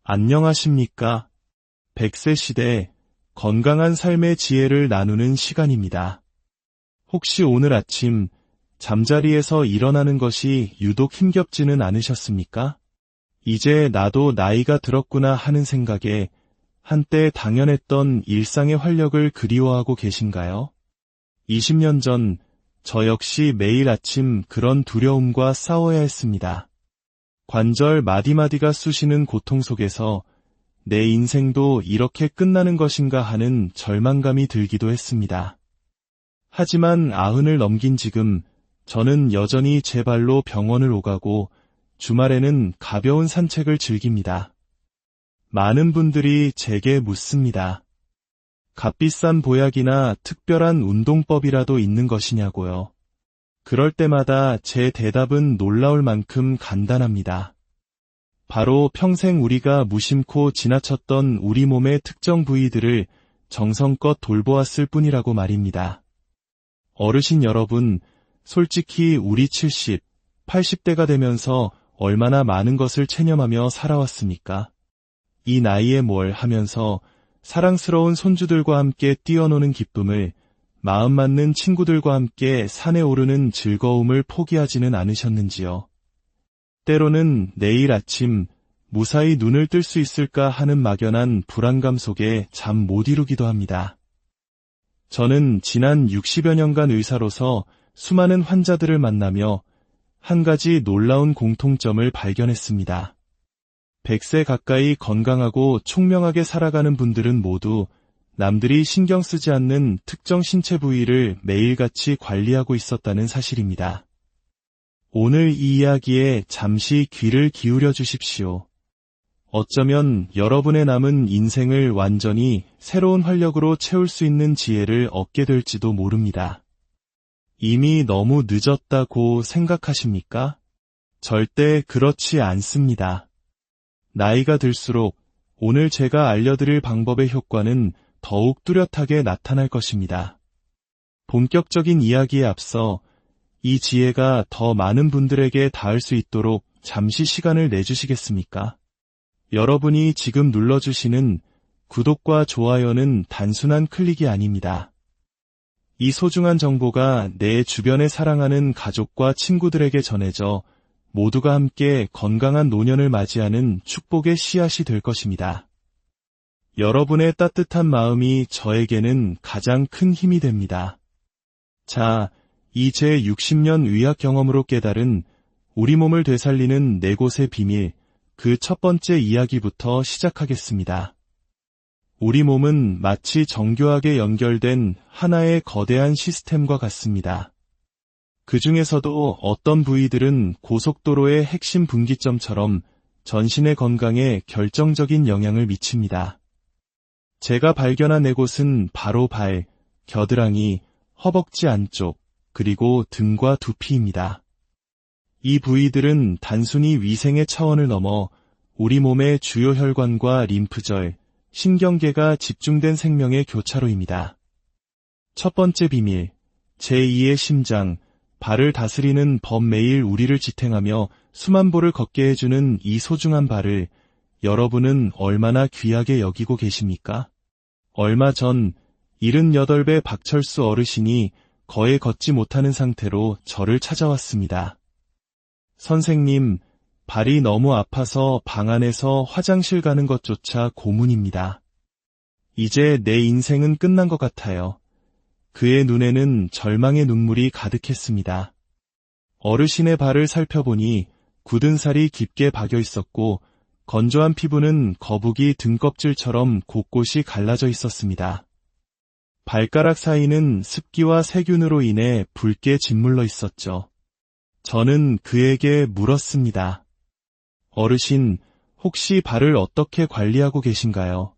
안녕하십니까? 100세 시대 건강한 삶의 지혜를 나누는 시간입니다. 혹시 오늘 아침 잠자리에서 일어나는 것이 유독 힘겹지는 않으셨습니까? 이제 나도 나이가 들었구나 하는 생각에 한때 당연했던 일상의 활력을 그리워하고 계신가요? 20년 전 저 역시 매일 아침 그런 두려움과 싸워야 했습니다. 관절 마디마디가 쑤시는 고통 속에서 내 인생도 이렇게 끝나는 것인가 하는 절망감이 들기도 했습니다. 하지만 90을 넘긴 지금 저는 여전히 제 발로 병원을 오가고 주말에는 가벼운 산책을 즐깁니다. 많은 분들이 제게 묻습니다. 값비싼 보약이나 특별한 운동법이라도 있는 것이냐고요. 그럴 때마다 제 대답은 놀라울 만큼 간단합니다. 바로 평생 우리가 무심코 지나쳤던 우리 몸의 특정 부위들을 정성껏 돌보았을 뿐이라고 말입니다. 어르신 여러분, 솔직히 우리 70, 80대가 되면서 얼마나 많은 것을 체념하며 살아왔습니까? 이 나이에 뭘 하면서 사랑스러운 손주들과 함께 뛰어노는 기쁨을, 마음 맞는 친구들과 함께 산에 오르는 즐거움을 포기하지는 않으셨는지요? 때로는 내일 아침 무사히 눈을 뜰 수 있을까 하는 막연한 불안감 속에 잠 못 이루기도 합니다. 저는 지난 60여 년간 의사로서 수많은 환자들을 만나며 한 가지 놀라운 공통점을 발견했습니다. 100세 가까이 건강하고 총명하게 살아가는 분들은 모두 남들이 신경 쓰지 않는 특정 신체 부위를 매일같이 관리하고 있었다는 사실입니다. 오늘 이 이야기에 잠시 귀를 기울여 주십시오. 어쩌면 여러분의 남은 인생을 완전히 새로운 활력으로 채울 수 있는 지혜를 얻게 될지도 모릅니다. 이미 너무 늦었다고 생각하십니까? 절대 그렇지 않습니다. 나이가 들수록 오늘 제가 알려드릴 방법의 효과는 더욱 뚜렷하게 나타날 것입니다. 본격적인 이야기에 앞서 이 지혜가 더 많은 분들에게 닿을 수 있도록 잠시 시간을 내주시겠습니까? 여러분이 지금 눌러주시는 구독과 좋아요는 단순한 클릭이 아닙니다. 이 소중한 정보가 내 주변에 사랑하는 가족과 친구들에게 전해져 모두가 함께 건강한 노년을 맞이하는 축복의 씨앗이 될 것입니다. 여러분의 따뜻한 마음이 저에게는 가장 큰 힘이 됩니다. 자, 이 제 60년 의학 경험으로 깨달은 우리 몸을 되살리는 4곳의 비밀, 그 첫 번째 이야기부터 시작하겠습니다. 우리 몸은 마치 정교하게 연결된 하나의 거대한 시스템과 같습니다. 그 중에서도 어떤 부위들은 고속도로의 핵심 분기점처럼 전신의 건강에 결정적인 영향을 미칩니다. 제가 발견한 4곳은 바로 발, 겨드랑이, 허벅지 안쪽, 그리고 등과 두피입니다. 이 부위들은 단순히 위생의 차원을 넘어 우리 몸의 주요 혈관과 림프절, 신경계가 집중된 생명의 교차로입니다. 첫 번째 비밀, 제2의 심장, 발을 다스리는 법. 매일 우리를 지탱하며 수만 보를 걷게 해주는 이 소중한 발을 여러분은 얼마나 귀하게 여기고 계십니까? 얼마 전 78배 박철수 어르신이 거의 걷지 못하는 상태로 저를 찾아왔습니다. 선생님, 발이 너무 아파서 방 안에서 화장실 가는 것조차 고문입니다. 이제 내 인생은 끝난 것 같아요. 그의 눈에는 절망의 눈물이 가득했습니다. 어르신의 발을 살펴보니 굳은 살이 깊게 박여 있었고 건조한 피부는 거북이 등껍질처럼 곳곳이 갈라져 있었습니다. 발가락 사이는 습기와 세균으로 인해 붉게 짓물러 있었죠. 저는 그에게 물었습니다. 어르신, 혹시 발을 어떻게 관리하고 계신가요?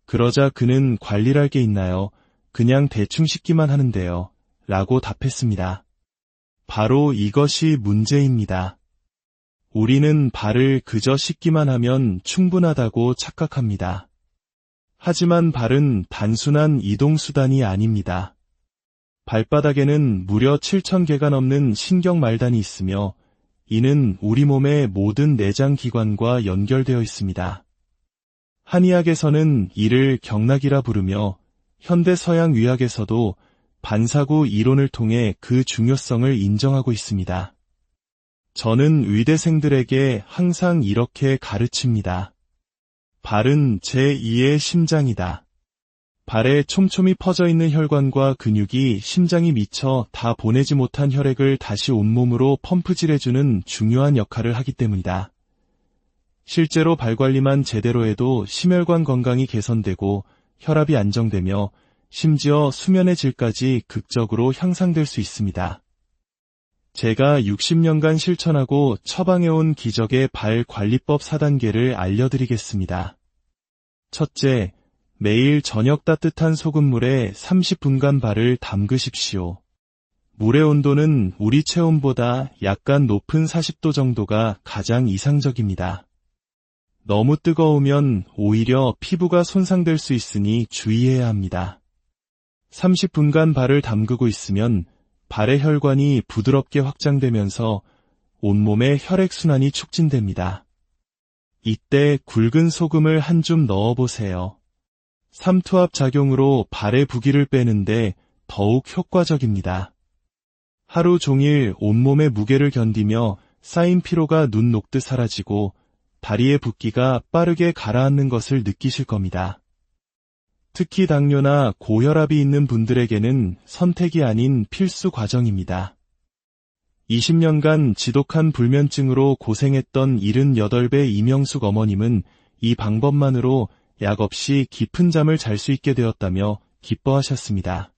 그러자 그는 관리할 게 있나요? 그냥 대충 씻기만 하는데요. 라고 답했습니다. 바로 이것이 문제입니다. 우리는 발을 그저 씻기만 하면 충분하다고 착각합니다. 하지만 발은 단순한 이동수단이 아닙니다. 발바닥에는 무려 7,000개가 넘는 신경말단이 있으며 이는 우리 몸의 모든 내장 기관과 연결되어 있습니다. 한의학에서는 이를 경락이라 부르며 현대 서양 의학에서도 반사구 이론을 통해 그 중요성을 인정하고 있습니다. 저는 의대생들에게 항상 이렇게 가르칩니다. 발은 제2의 심장이다. 발에 촘촘히 퍼져 있는 혈관과 근육이 심장이 미처 다 보내지 못한 혈액을 다시 온몸으로 펌프질해주는 중요한 역할을 하기 때문이다. 실제로 발 관리만 제대로 해도 심혈관 건강이 개선되고 혈압이 안정되며 심지어 수면의 질까지 극적으로 향상될 수 있습니다. 제가 60년간 실천하고 처방해온 기적의 발 관리법 4단계를 알려드리겠습니다. 첫째, 매일 저녁 따뜻한 소금물에 30분간 발을 담그십시오. 물의 온도는 우리 체온보다 약간 높은 40도 정도가 가장 이상적입니다. 너무 뜨거우면 오히려 피부가 손상될 수 있으니 주의해야 합니다. 30분간 발을 담그고 있으면 발의 혈관이 부드럽게 확장되면서 온몸의 혈액순환이 촉진됩니다. 이때 굵은 소금을 한 줌 넣어보세요. 삼투압 작용으로 발의 부기를 빼는데 더욱 효과적입니다. 하루 종일 온몸의 무게를 견디며 쌓인 피로가 눈 녹듯 사라지고 다리의 붓기가 빠르게 가라앉는 것을 느끼실 겁니다. 특히 당뇨나 고혈압이 있는 분들에게는 선택이 아닌 필수 과정입니다. 20년간 지독한 불면증으로 고생했던 78배 이명숙 어머님은 이 방법만으로 약 없이 깊은 잠을 잘 수 있게 되었다며 기뻐하셨습니다.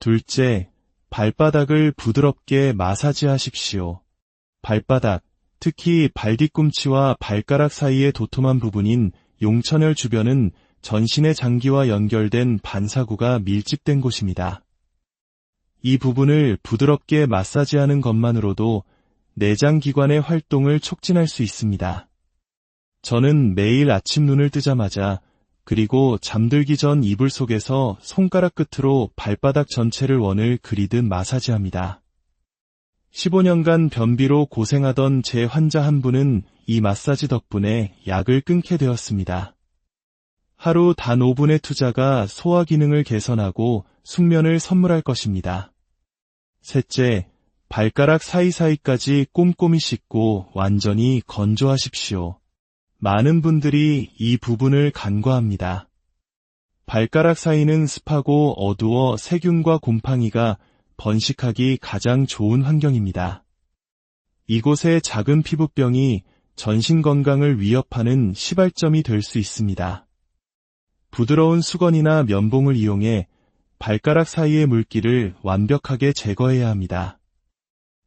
둘째, 발바닥을 부드럽게 마사지하십시오. 발바닥, 특히 발뒤꿈치와 발가락 사이의 도톰한 부분인 용천혈 주변은 전신의 장기와 연결된 반사구가 밀집된 곳입니다. 이 부분을 부드럽게 마사지하는 것만으로도 내장기관의 활동을 촉진할 수 있습니다. 저는 매일 아침 눈을 뜨자마자 그리고 잠들기 전 이불 속에서 손가락 끝으로 발바닥 전체를 원을 그리듯 마사지합니다. 15년간 변비로 고생하던 제 환자 한 분은 이 마사지 덕분에 약을 끊게 되었습니다. 하루 단 5분의 투자가 소화 기능을 개선하고 숙면을 선물할 것입니다. 셋째, 발가락 사이사이까지 꼼꼼히 씻고 완전히 건조하십시오. 많은 분들이 이 부분을 간과합니다. 발가락 사이는 습하고 어두워 세균과 곰팡이가 번식하기 가장 좋은 환경입니다. 이곳의 작은 피부병이 전신 건강을 위협하는 시발점이 될 수 있습니다. 부드러운 수건이나 면봉을 이용해 발가락 사이의 물기를 완벽하게 제거해야 합니다.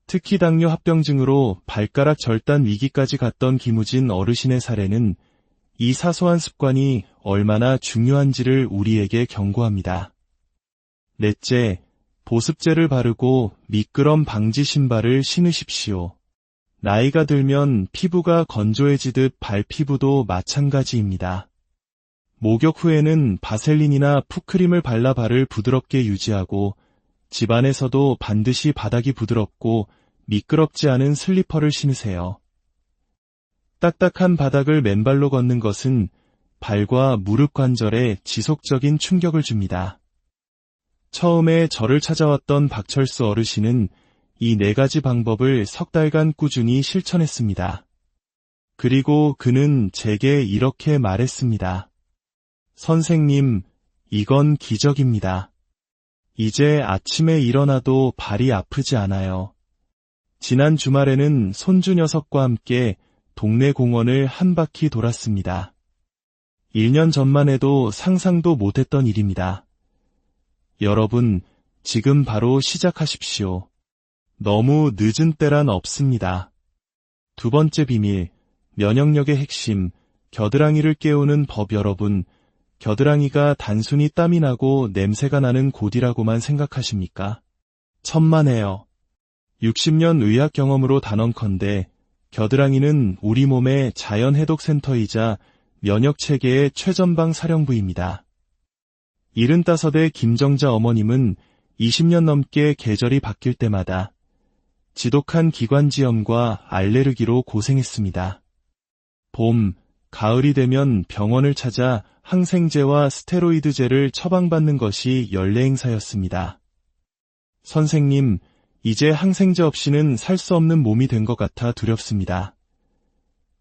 특히 당뇨 합병증으로 발가락 절단 위기까지 갔던 김우진 어르신의 사례는 이 사소한 습관이 얼마나 중요한지를 우리에게 경고합니다. 넷째, 보습제를 바르고 미끄럼 방지 신발을 신으십시오. 나이가 들면 피부가 건조해지듯 발 피부도 마찬가지입니다. 목욕 후에는 바셀린이나 풋크림을 발라 발을 부드럽게 유지하고 집안에서도 반드시 바닥이 부드럽고 미끄럽지 않은 슬리퍼를 신으세요. 딱딱한 바닥을 맨발로 걷는 것은 발과 무릎 관절에 지속적인 충격을 줍니다. 처음에 저를 찾아왔던 박철수 어르신은 이 4가지 방법을 석 달간 꾸준히 실천했습니다. 그리고 그는 제게 이렇게 말했습니다. 선생님, 이건 기적입니다. 이제 아침에 일어나도 발이 아프지 않아요. 지난 주말에는 손주 녀석과 함께 동네 공원을 한 바퀴 돌았습니다. 1년 전만 해도 상상도 못했던 일입니다. 여러분, 지금 바로 시작하십시오. 너무 늦은 때란 없습니다. 두 번째 비밀, 면역력의 핵심, 겨드랑이를 깨우는 법. 여러분, 겨드랑이가 단순히 땀이 나고 냄새가 나는 곳이라고만 생각하십니까? 천만에요. 60년 의학 경험으로 단언컨대 겨드랑이는 우리 몸의 자연 해독 센터이자 면역체계의 최전방 사령부입니다. 75의 김정자 어머님은 20년 넘게 계절이 바뀔 때마다 지독한 기관지염과 알레르기로 고생했습니다. 봄, 가을이 되면 병원을 찾아 항생제와 스테로이드제를 처방받는 것이 연례 행사였습니다. 선생님, 이제 항생제 없이는 살 수 없는 몸이 된 것 같아 두렵습니다.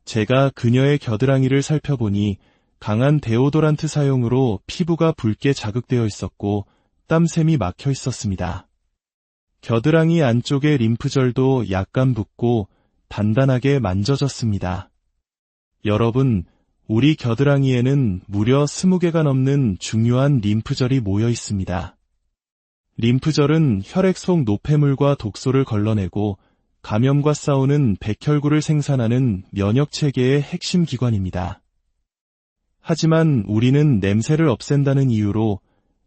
제가 그녀의 겨드랑이를 살펴보니 강한 데오도란트 사용으로 피부가 붉게 자극되어 있었고 땀샘이 막혀 있었습니다. 겨드랑이 안쪽의 림프절도 약간 붓고 단단하게 만져졌습니다. 여러분, 우리 겨드랑이에는 무려 20개가 넘는 중요한 림프절이 모여 있습니다. 림프절은 혈액 속 노폐물과 독소를 걸러내고 감염과 싸우는 백혈구를 생산하는 면역체계의 핵심 기관입니다. 하지만 우리는 냄새를 없앤다는 이유로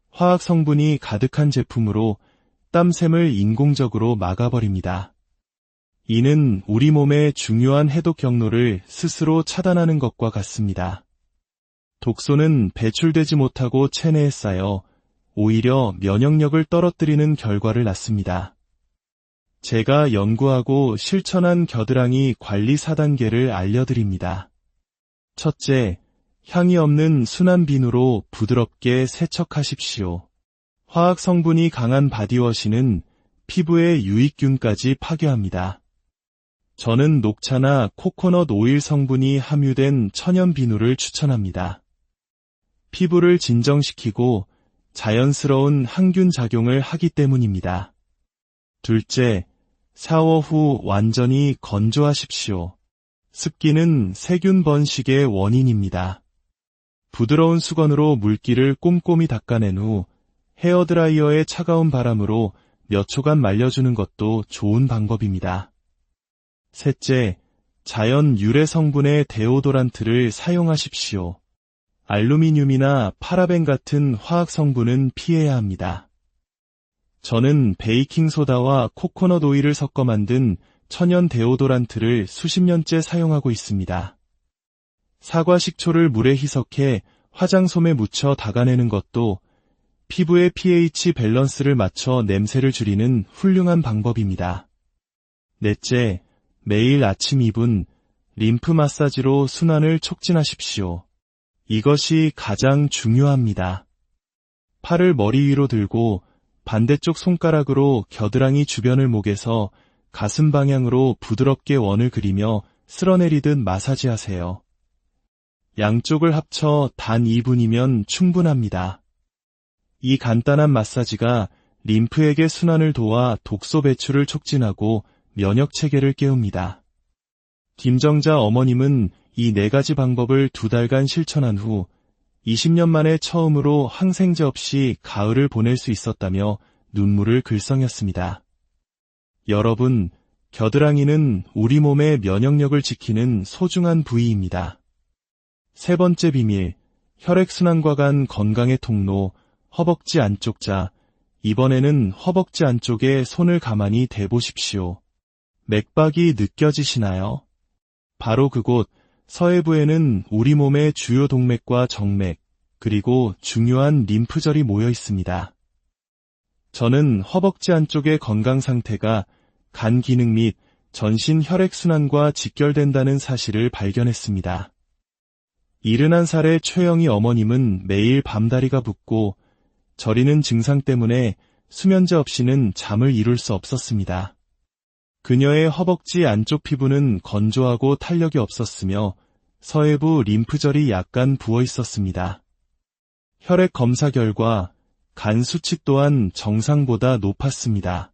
화학 성분이 가득한 제품으로 땀샘을 인공적으로 막아버립니다. 이는 우리 몸의 중요한 해독 경로를 스스로 차단하는 것과 같습니다. 독소는 배출되지 못하고 체내에 쌓여 오히려 면역력을 떨어뜨리는 결과를 낳습니다. 제가 연구하고 실천한 겨드랑이 관리 4단계를 알려드립니다. 첫째, 향이 없는 순한 비누로 부드럽게 세척하십시오. 화학 성분이 강한 바디워시는 피부의 유익균까지 파괴합니다. 저는 녹차나 코코넛 오일 성분이 함유된 천연 비누를 추천합니다. 피부를 진정시키고 자연스러운 항균 작용을 하기 때문입니다. 둘째, 샤워 후 완전히 건조하십시오. 습기는 세균 번식의 원인입니다. 부드러운 수건으로 물기를 꼼꼼히 닦아낸 후 헤어드라이어의 차가운 바람으로 몇 초간 말려주는 것도 좋은 방법입니다. 셋째, 자연 유래 성분의 데오도란트를 사용하십시오. 알루미늄이나 파라벤 같은 화학 성분은 피해야 합니다. 저는 베이킹소다와 코코넛 오일을 섞어 만든 천연 데오도란트를 수십 년째 사용하고 있습니다. 사과 식초를 물에 희석해 화장솜에 묻혀 닦아내는 것도 피부의 pH 밸런스를 맞춰 냄새를 줄이는 훌륭한 방법입니다. 넷째, 매일 아침 2분 림프 마사지로 순환을 촉진하십시오. 이것이 가장 중요합니다. 팔을 머리 위로 들고 반대쪽 손가락으로 겨드랑이 주변을 목에서 가슴 방향으로 부드럽게 원을 그리며 쓸어내리듯 마사지하세요. 양쪽을 합쳐 단 2분이면 충분합니다. 이 간단한 마사지가 림프에게 순환을 도와 독소 배출을 촉진하고 면역 체계를 깨웁니다. 김정자 어머님은 이 4가지 방법을 2달간 실천한 후 20년 만에 처음으로 항생제 없이 가을을 보낼 수 있었다며 눈물을 글썽였습니다. 여러분, 겨드랑이는 우리 몸의 면역력을 지키는 소중한 부위입니다. 세 번째 비밀, 혈액순환과 간 건강의 통로, 허벅지 안쪽 자. 이번에는 허벅지 안쪽에 손을 가만히 대보십시오. 맥박이 느껴지시나요? 바로 그곳, 서해부에는 우리 몸의 주요 동맥과 정맥, 그리고 중요한 림프절이 모여 있습니다. 저는 허벅지 안쪽의 건강 상태가 간 기능 및 전신 혈액순환과 직결된다는 사실을 발견했습니다. 71살의 최영희 어머님은 매일 밤다리가 붓고 저리는 증상 때문에 수면제 없이는 잠을 이룰 수 없었습니다. 그녀의 허벅지 안쪽 피부는 건조하고 탄력이 없었으며 서해부 림프절이 약간 부어 있었습니다. 혈액 검사 결과 간 수치 또한 정상보다 높았습니다.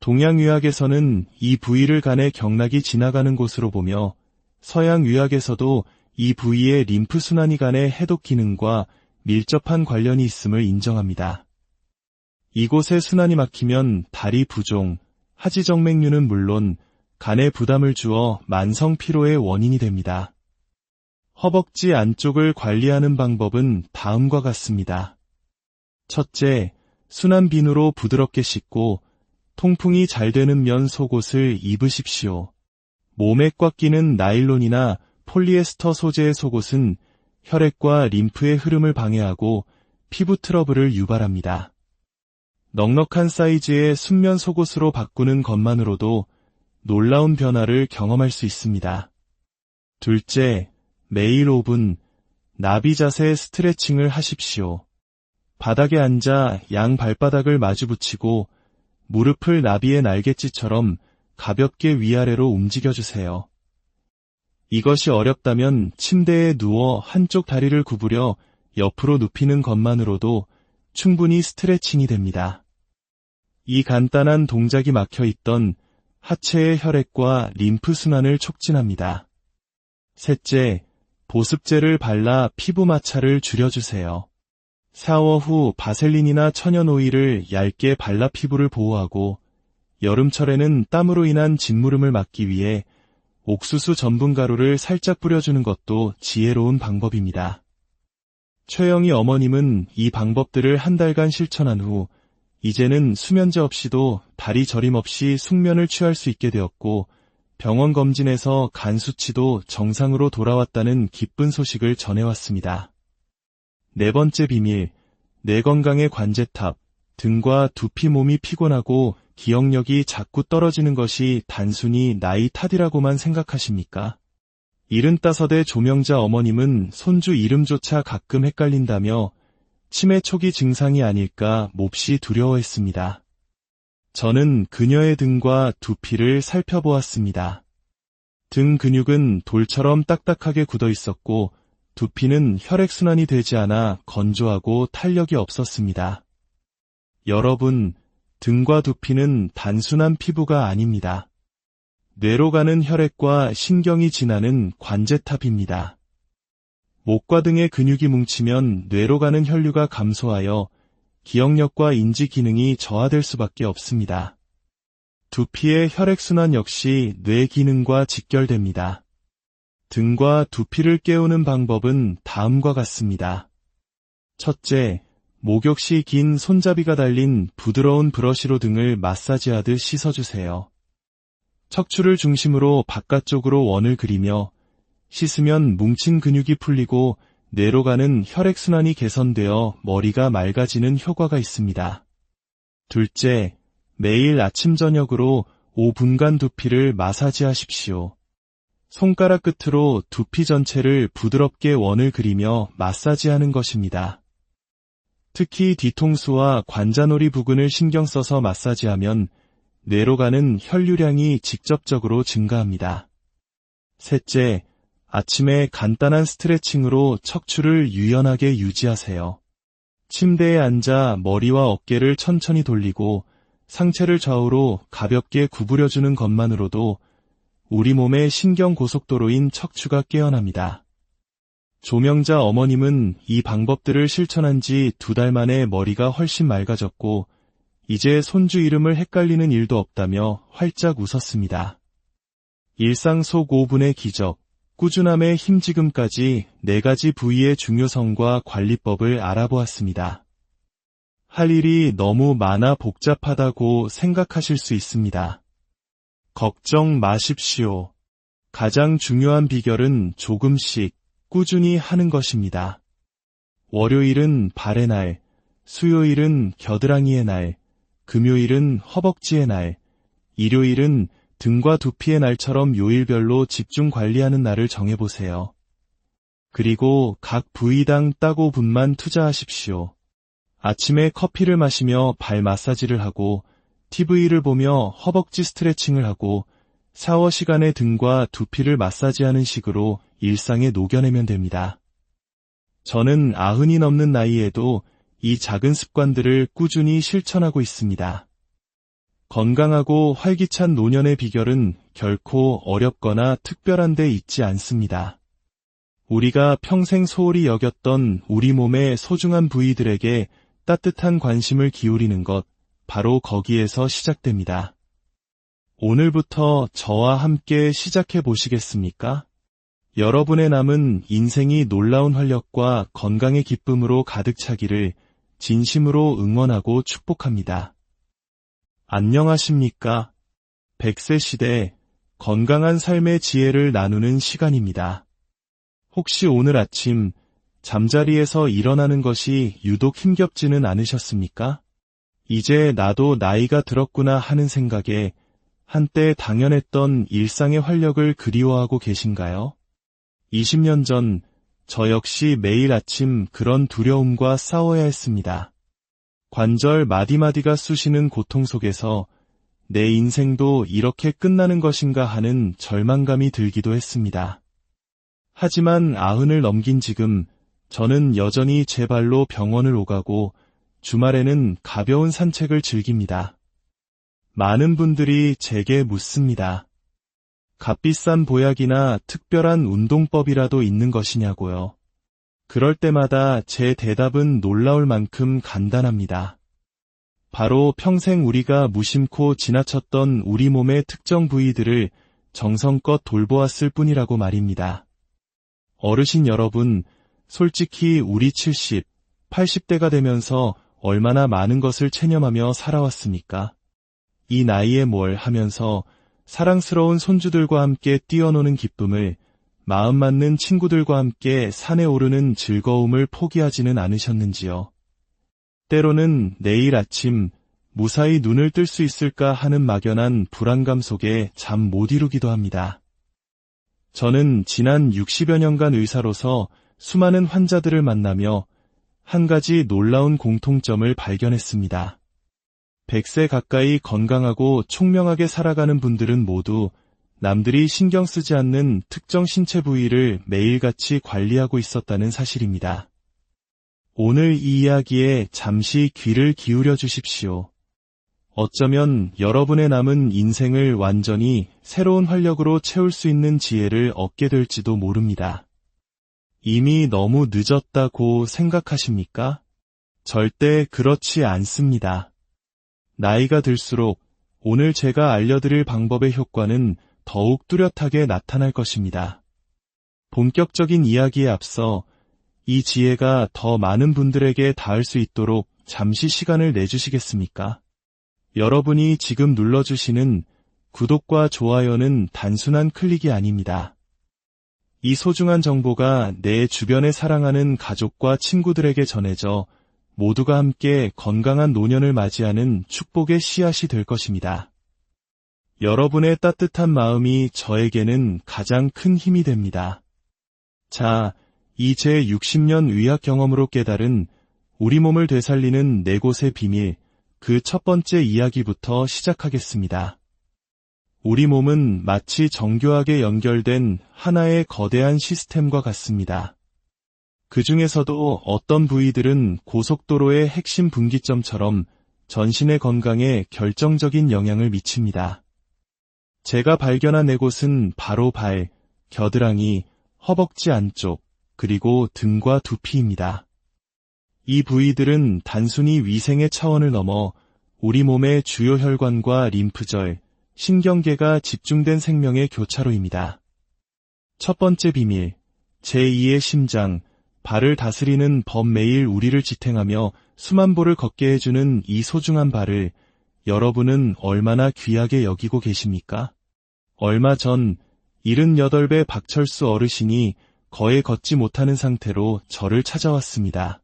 동양의학에서는 이 부위를 간의 경락이 지나가는 곳으로 보며 서양의학에서도 이 부위의 림프순환이 간의 해독 기능과 밀접한 관련이 있음을 인정합니다. 이곳의 순환이 막히면 다리 부종, 하지정맥류는 물론 간에 부담을 주어 만성 피로의 원인이 됩니다. 허벅지 안쪽을 관리하는 방법은 다음과 같습니다. 첫째, 순한 비누로 부드럽게 씻고 통풍이 잘 되는 면 속옷을 입으십시오. 몸에 꽉 끼는 나일론이나 폴리에스터 소재의 속옷은 혈액과 림프의 흐름을 방해하고 피부 트러블을 유발합니다. 넉넉한 사이즈의 순면 속옷으로 바꾸는 것만으로도 놀라운 변화를 경험할 수 있습니다. 둘째, 매일 5분 나비 자세 스트레칭을 하십시오. 바닥에 앉아 양 발바닥을 마주붙이고 무릎을 나비의 날갯짓처럼 가볍게 위아래로 움직여주세요. 이것이 어렵다면 침대에 누워 한쪽 다리를 구부려 옆으로 눕히는 것만으로도 충분히 스트레칭이 됩니다. 이 간단한 동작이 막혀있던 하체의 혈액과 림프 순환을 촉진합니다. 셋째, 보습제를 발라 피부 마찰을 줄여주세요. 샤워 후 바셀린이나 천연 오일을 얇게 발라 피부를 보호하고 여름철에는 땀으로 인한 진무름을 막기 위해 옥수수 전분 가루를 살짝 뿌려주는 것도 지혜로운 방법입니다. 최영희 어머님은 이 방법들을 한 달간 실천한 후 이제는 수면제 없이도 다리 저림 없이 숙면을 취할 수 있게 되었고 병원 검진에서 간 수치도 정상으로 돌아왔다는 기쁜 소식을 전해왔습니다. 네 번째 비밀, 뇌 건강의 관제탑, 등과 두피 몸이 피곤하고 기억력이 자꾸 떨어지는 것이 단순히 나이 탓이라고만 생각하십니까? 75의 조명자 어머님은 손주 이름조차 가끔 헷갈린다며 치매 초기 증상이 아닐까 몹시 두려워했습니다. 저는 그녀의 등과 두피를 살펴보았습니다. 등 근육은 돌처럼 딱딱하게 굳어 있었고 두피는 혈액순환이 되지 않아 건조하고 탄력이 없었습니다. 여러분, 등과 두피는 단순한 피부가 아닙니다. 뇌로 가는 혈액과 신경이 지나는 관제탑입니다. 목과 등의 근육이 뭉치면 뇌로 가는 혈류가 감소하여 기억력과 인지 기능이 저하될 수밖에 없습니다. 두피의 혈액순환 역시 뇌 기능과 직결됩니다. 등과 두피를 깨우는 방법은 다음과 같습니다. 첫째, 목욕시 긴 손잡이가 달린 부드러운 브러쉬로 등을 마사지하듯 씻어주세요. 척추를 중심으로 바깥쪽으로 원을 그리며 씻으면 뭉친 근육이 풀리고 뇌로 가는 혈액순환이 개선되어 머리가 맑아지는 효과가 있습니다. 둘째, 매일 아침 저녁으로 5분간 두피를 마사지하십시오. 손가락 끝으로 두피 전체를 부드럽게 원을 그리며 마사지하는 것입니다. 특히 뒤통수와 관자놀이 부근을 신경 써서 마사지하면 뇌로 가는 혈류량이 직접적으로 증가합니다. 셋째, 아침에 간단한 스트레칭으로 척추를 유연하게 유지하세요. 침대에 앉아 머리와 어깨를 천천히 돌리고 상체를 좌우로 가볍게 구부려주는 것만으로도 우리 몸의 신경 고속도로인 척추가 깨어납니다. 조명자 어머님은 이 방법들을 실천한 지 2달 만에 머리가 훨씬 맑아졌고 이제 손주 이름을 헷갈리는 일도 없다며 활짝 웃었습니다. 일상 속 5분의 기적, 꾸준함의 힘지금까지 4가지 부위의 중요성과 관리법을 알아보았습니다. 할 일이 너무 많아 복잡하다고 생각하실 수 있습니다. 걱정 마십시오. 가장 중요한 비결은 조금씩 꾸준히 하는 것입니다. 월요일은 발의 날, 수요일은 겨드랑이의 날, 금요일은 허벅지의 날, 일요일은 등과 두피의 날처럼 요일별로 집중 관리하는 날을 정해보세요. 그리고 각 부위당 딱 5분만 투자하십시오. 아침에 커피를 마시며 발 마사지를 하고 TV를 보며 허벅지 스트레칭을 하고 샤워 시간에 등과 두피를 마사지하는 식으로 일상에 녹여내면 됩니다. 저는 90이 넘는 나이에도 이 작은 습관들을 꾸준히 실천하고 있습니다. 건강하고 활기찬 노년의 비결은 결코 어렵거나 특별한 데 있지 않습니다. 우리가 평생 소홀히 여겼던 우리 몸의 소중한 부위들에게 따뜻한 관심을 기울이는 것, 바로 거기에서 시작됩니다. 오늘부터 저와 함께 시작해 보시겠습니까? 여러분의 남은 인생이 놀라운 활력과 건강의 기쁨으로 가득 차기를 진심으로 응원하고 축복합니다. 안녕하십니까? 100세 시대 건강한 삶의 지혜를 나누는 시간입니다. 혹시 오늘 아침 잠자리에서 일어나는 것이 유독 힘겹지는 않으셨습니까? 이제 나도 나이가 들었구나 하는 생각에 한때 당연했던 일상의 활력을 그리워하고 계신가요? 20년 전 저 역시 매일 아침 그런 두려움과 싸워야 했습니다. 관절 마디마디가 쑤시는 고통 속에서 내 인생도 이렇게 끝나는 것인가 하는 절망감이 들기도 했습니다. 하지만 90을 넘긴 지금 저는 여전히 제 발로 병원을 오가고 주말에는 가벼운 산책을 즐깁니다. 많은 분들이 제게 묻습니다. 값비싼 보약이나 특별한 운동법이라도 있는 것이냐고요. 그럴 때마다 제 대답은 놀라울 만큼 간단합니다. 바로 평생 우리가 무심코 지나쳤던 우리 몸의 특정 부위들을 정성껏 돌보았을 뿐이라고 말입니다. 어르신 여러분, 솔직히 우리 70, 80대가 되면서 얼마나 많은 것을 체념하며 살아왔습니까? 이 나이에 뭘 하면서 사랑스러운 손주들과 함께 뛰어노는 기쁨을, 마음 맞는 친구들과 함께 산에 오르는 즐거움을 포기하지는 않으셨는지요? 때로는 내일 아침 무사히 눈을 뜰 수 있을까 하는 막연한 불안감 속에 잠 못 이루기도 합니다. 저는 지난 60여 년간 의사로서 수많은 환자들을 만나며 한 가지 놀라운 공통점을 발견했습니다. 100세 가까이 건강하고 총명하게 살아가는 분들은 모두 남들이 신경 쓰지 않는 특정 신체 부위를 매일같이 관리하고 있었다는 사실입니다. 오늘 이 이야기에 잠시 귀를 기울여 주십시오. 어쩌면 여러분의 남은 인생을 완전히 새로운 활력으로 채울 수 있는 지혜를 얻게 될지도 모릅니다. 이미 너무 늦었다고 생각하십니까? 절대 그렇지 않습니다. 나이가 들수록 오늘 제가 알려드릴 방법의 효과는 더욱 뚜렷하게 나타날 것입니다. 본격적인 이야기에 앞서 이 지혜가 더 많은 분들에게 닿을 수 있도록 잠시 시간을 내주시겠습니까? 여러분이 지금 눌러주시는 구독과 좋아요는 단순한 클릭이 아닙니다. 이 소중한 정보가 내 주변에 사랑하는 가족과 친구들에게 전해져 모두가 함께 건강한 노년을 맞이하는 축복의 씨앗이 될 것입니다. 여러분의 따뜻한 마음이 저에게는 가장 큰 힘이 됩니다. 자, 이 제 60년 의학 경험으로 깨달은 우리 몸을 되살리는 4곳의 비밀, 그 첫 번째 이야기부터 시작하겠습니다. 우리 몸은 마치 정교하게 연결된 하나의 거대한 시스템과 같습니다. 그 중에서도 어떤 부위들은 고속도로의 핵심 분기점처럼 전신의 건강에 결정적인 영향을 미칩니다. 제가 발견한 4곳은 바로 발, 겨드랑이, 허벅지 안쪽, 그리고 등과 두피입니다. 이 부위들은 단순히 위생의 차원을 넘어 우리 몸의 주요 혈관과 림프절, 신경계가 집중된 생명의 교차로입니다. 첫 번째 비밀, 제2의 심장, 발을 다스리는 법. 매일 우리를 지탱하며 수만 보를 걷게 해주는 이 소중한 발을 여러분은 얼마나 귀하게 여기고 계십니까? 얼마 전 78배 박철수 어르신이 거의 걷지 못하는 상태로 저를 찾아왔습니다.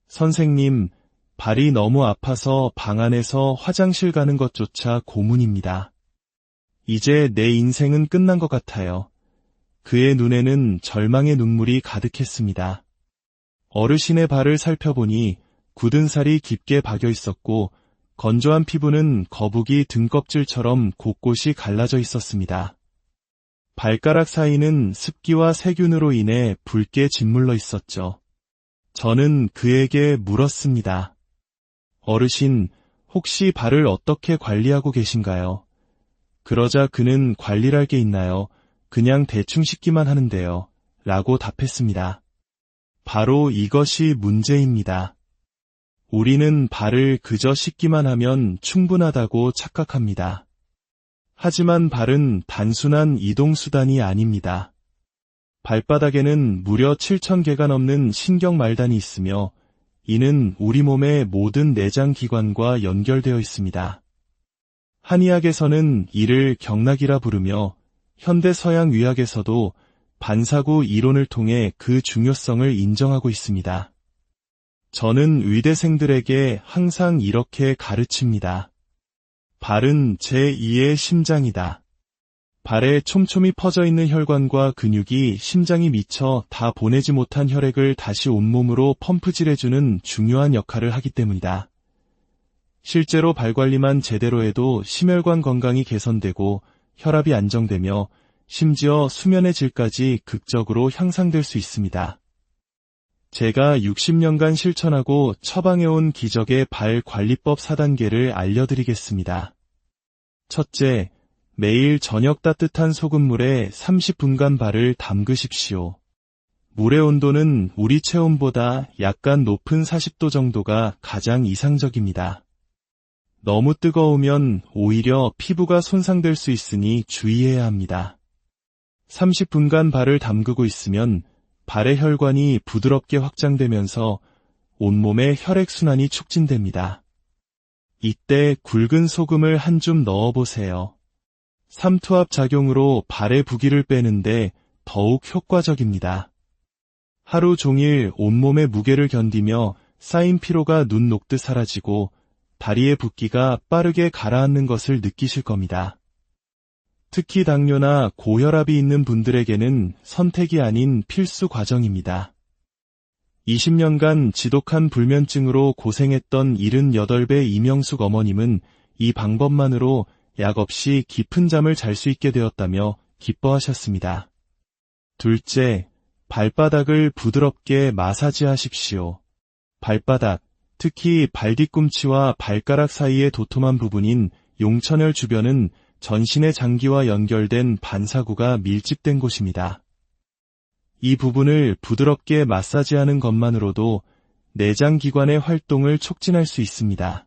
선생님, 발이 너무 아파서 방 안에서 화장실 가는 것조차 고문입니다. 이제 내 인생은 끝난 것 같아요. 그의 눈에는 절망의 눈물이 가득했습니다. 어르신의 발을 살펴보니 굳은 살이 깊게 박여 있었고 건조한 피부는 거북이 등껍질처럼 곳곳이 갈라져 있었습니다. 발가락 사이는 습기와 세균으로 인해 붉게 짓물러 있었죠. 저는 그에게 물었습니다. 어르신, 혹시 발을 어떻게 관리하고 계신가요? 그러자 그는 관리할 게 있나요? 그냥 대충 씻기만 하는데요. 라고 답했습니다. 바로 이것이 문제입니다. 우리는 발을 그저 씻기만 하면 충분하다고 착각합니다. 하지만 발은 단순한 이동수단이 아닙니다. 발바닥에는 무려 7,000개가 넘는 신경말단이 있으며 이는 우리 몸의 모든 내장기관과 연결되어 있습니다. 한의학에서는 이를 경락이라 부르며 현대 서양 의학에서도 반사구 이론을 통해 그 중요성을 인정하고 있습니다. 저는 의대생들에게 항상 이렇게 가르칩니다. 발은 제2의 심장이다. 발에 촘촘히 퍼져 있는 혈관과 근육이 심장이 미쳐 다 보내지 못한 혈액을 다시 온몸으로 펌프질해주는 중요한 역할을 하기 때문이다. 실제로 발 관리만 제대로 해도 심혈관 건강이 개선되고 혈압이 안정되며 심지어 수면의 질까지 극적으로 향상될 수 있습니다. 제가 60년간 실천하고 처방해온 기적의 발 관리법 4단계를 알려드리겠습니다. 첫째, 매일 저녁 따뜻한 소금물에 30분간 발을 담그십시오. 물의 온도는 우리 체온보다 약간 높은 40도 정도가 가장 이상적입니다. 너무 뜨거우면 오히려 피부가 손상될 수 있으니 주의해야 합니다. 30분간 발을 담그고 있으면 발의 혈관이 부드럽게 확장되면서 온몸의 혈액순환이 촉진됩니다. 이때 굵은 소금을 한 줌 넣어보세요. 삼투압 작용으로 발의 부기를 빼는데 더욱 효과적입니다. 하루 종일 온몸의 무게를 견디며 쌓인 피로가 눈 녹듯 사라지고 다리의 붓기가 빠르게 가라앉는 것을 느끼실 겁니다. 특히 당뇨나 고혈압이 있는 분들에게는 선택이 아닌 필수 과정입니다. 20년간 지독한 불면증으로 고생했던 78배 이명숙 어머님은 이 방법만으로 약 없이 깊은 잠을 잘 수 있게 되었다며 기뻐하셨습니다. 둘째, 발바닥을 부드럽게 마사지하십시오. 발바닥, 특히 발뒤꿈치와 발가락 사이의 도톰한 부분인 용천혈 주변은 전신의 장기와 연결된 반사구가 밀집된 곳입니다. 이 부분을 부드럽게 마사지하는 것만으로도 내장기관의 활동을 촉진할 수 있습니다.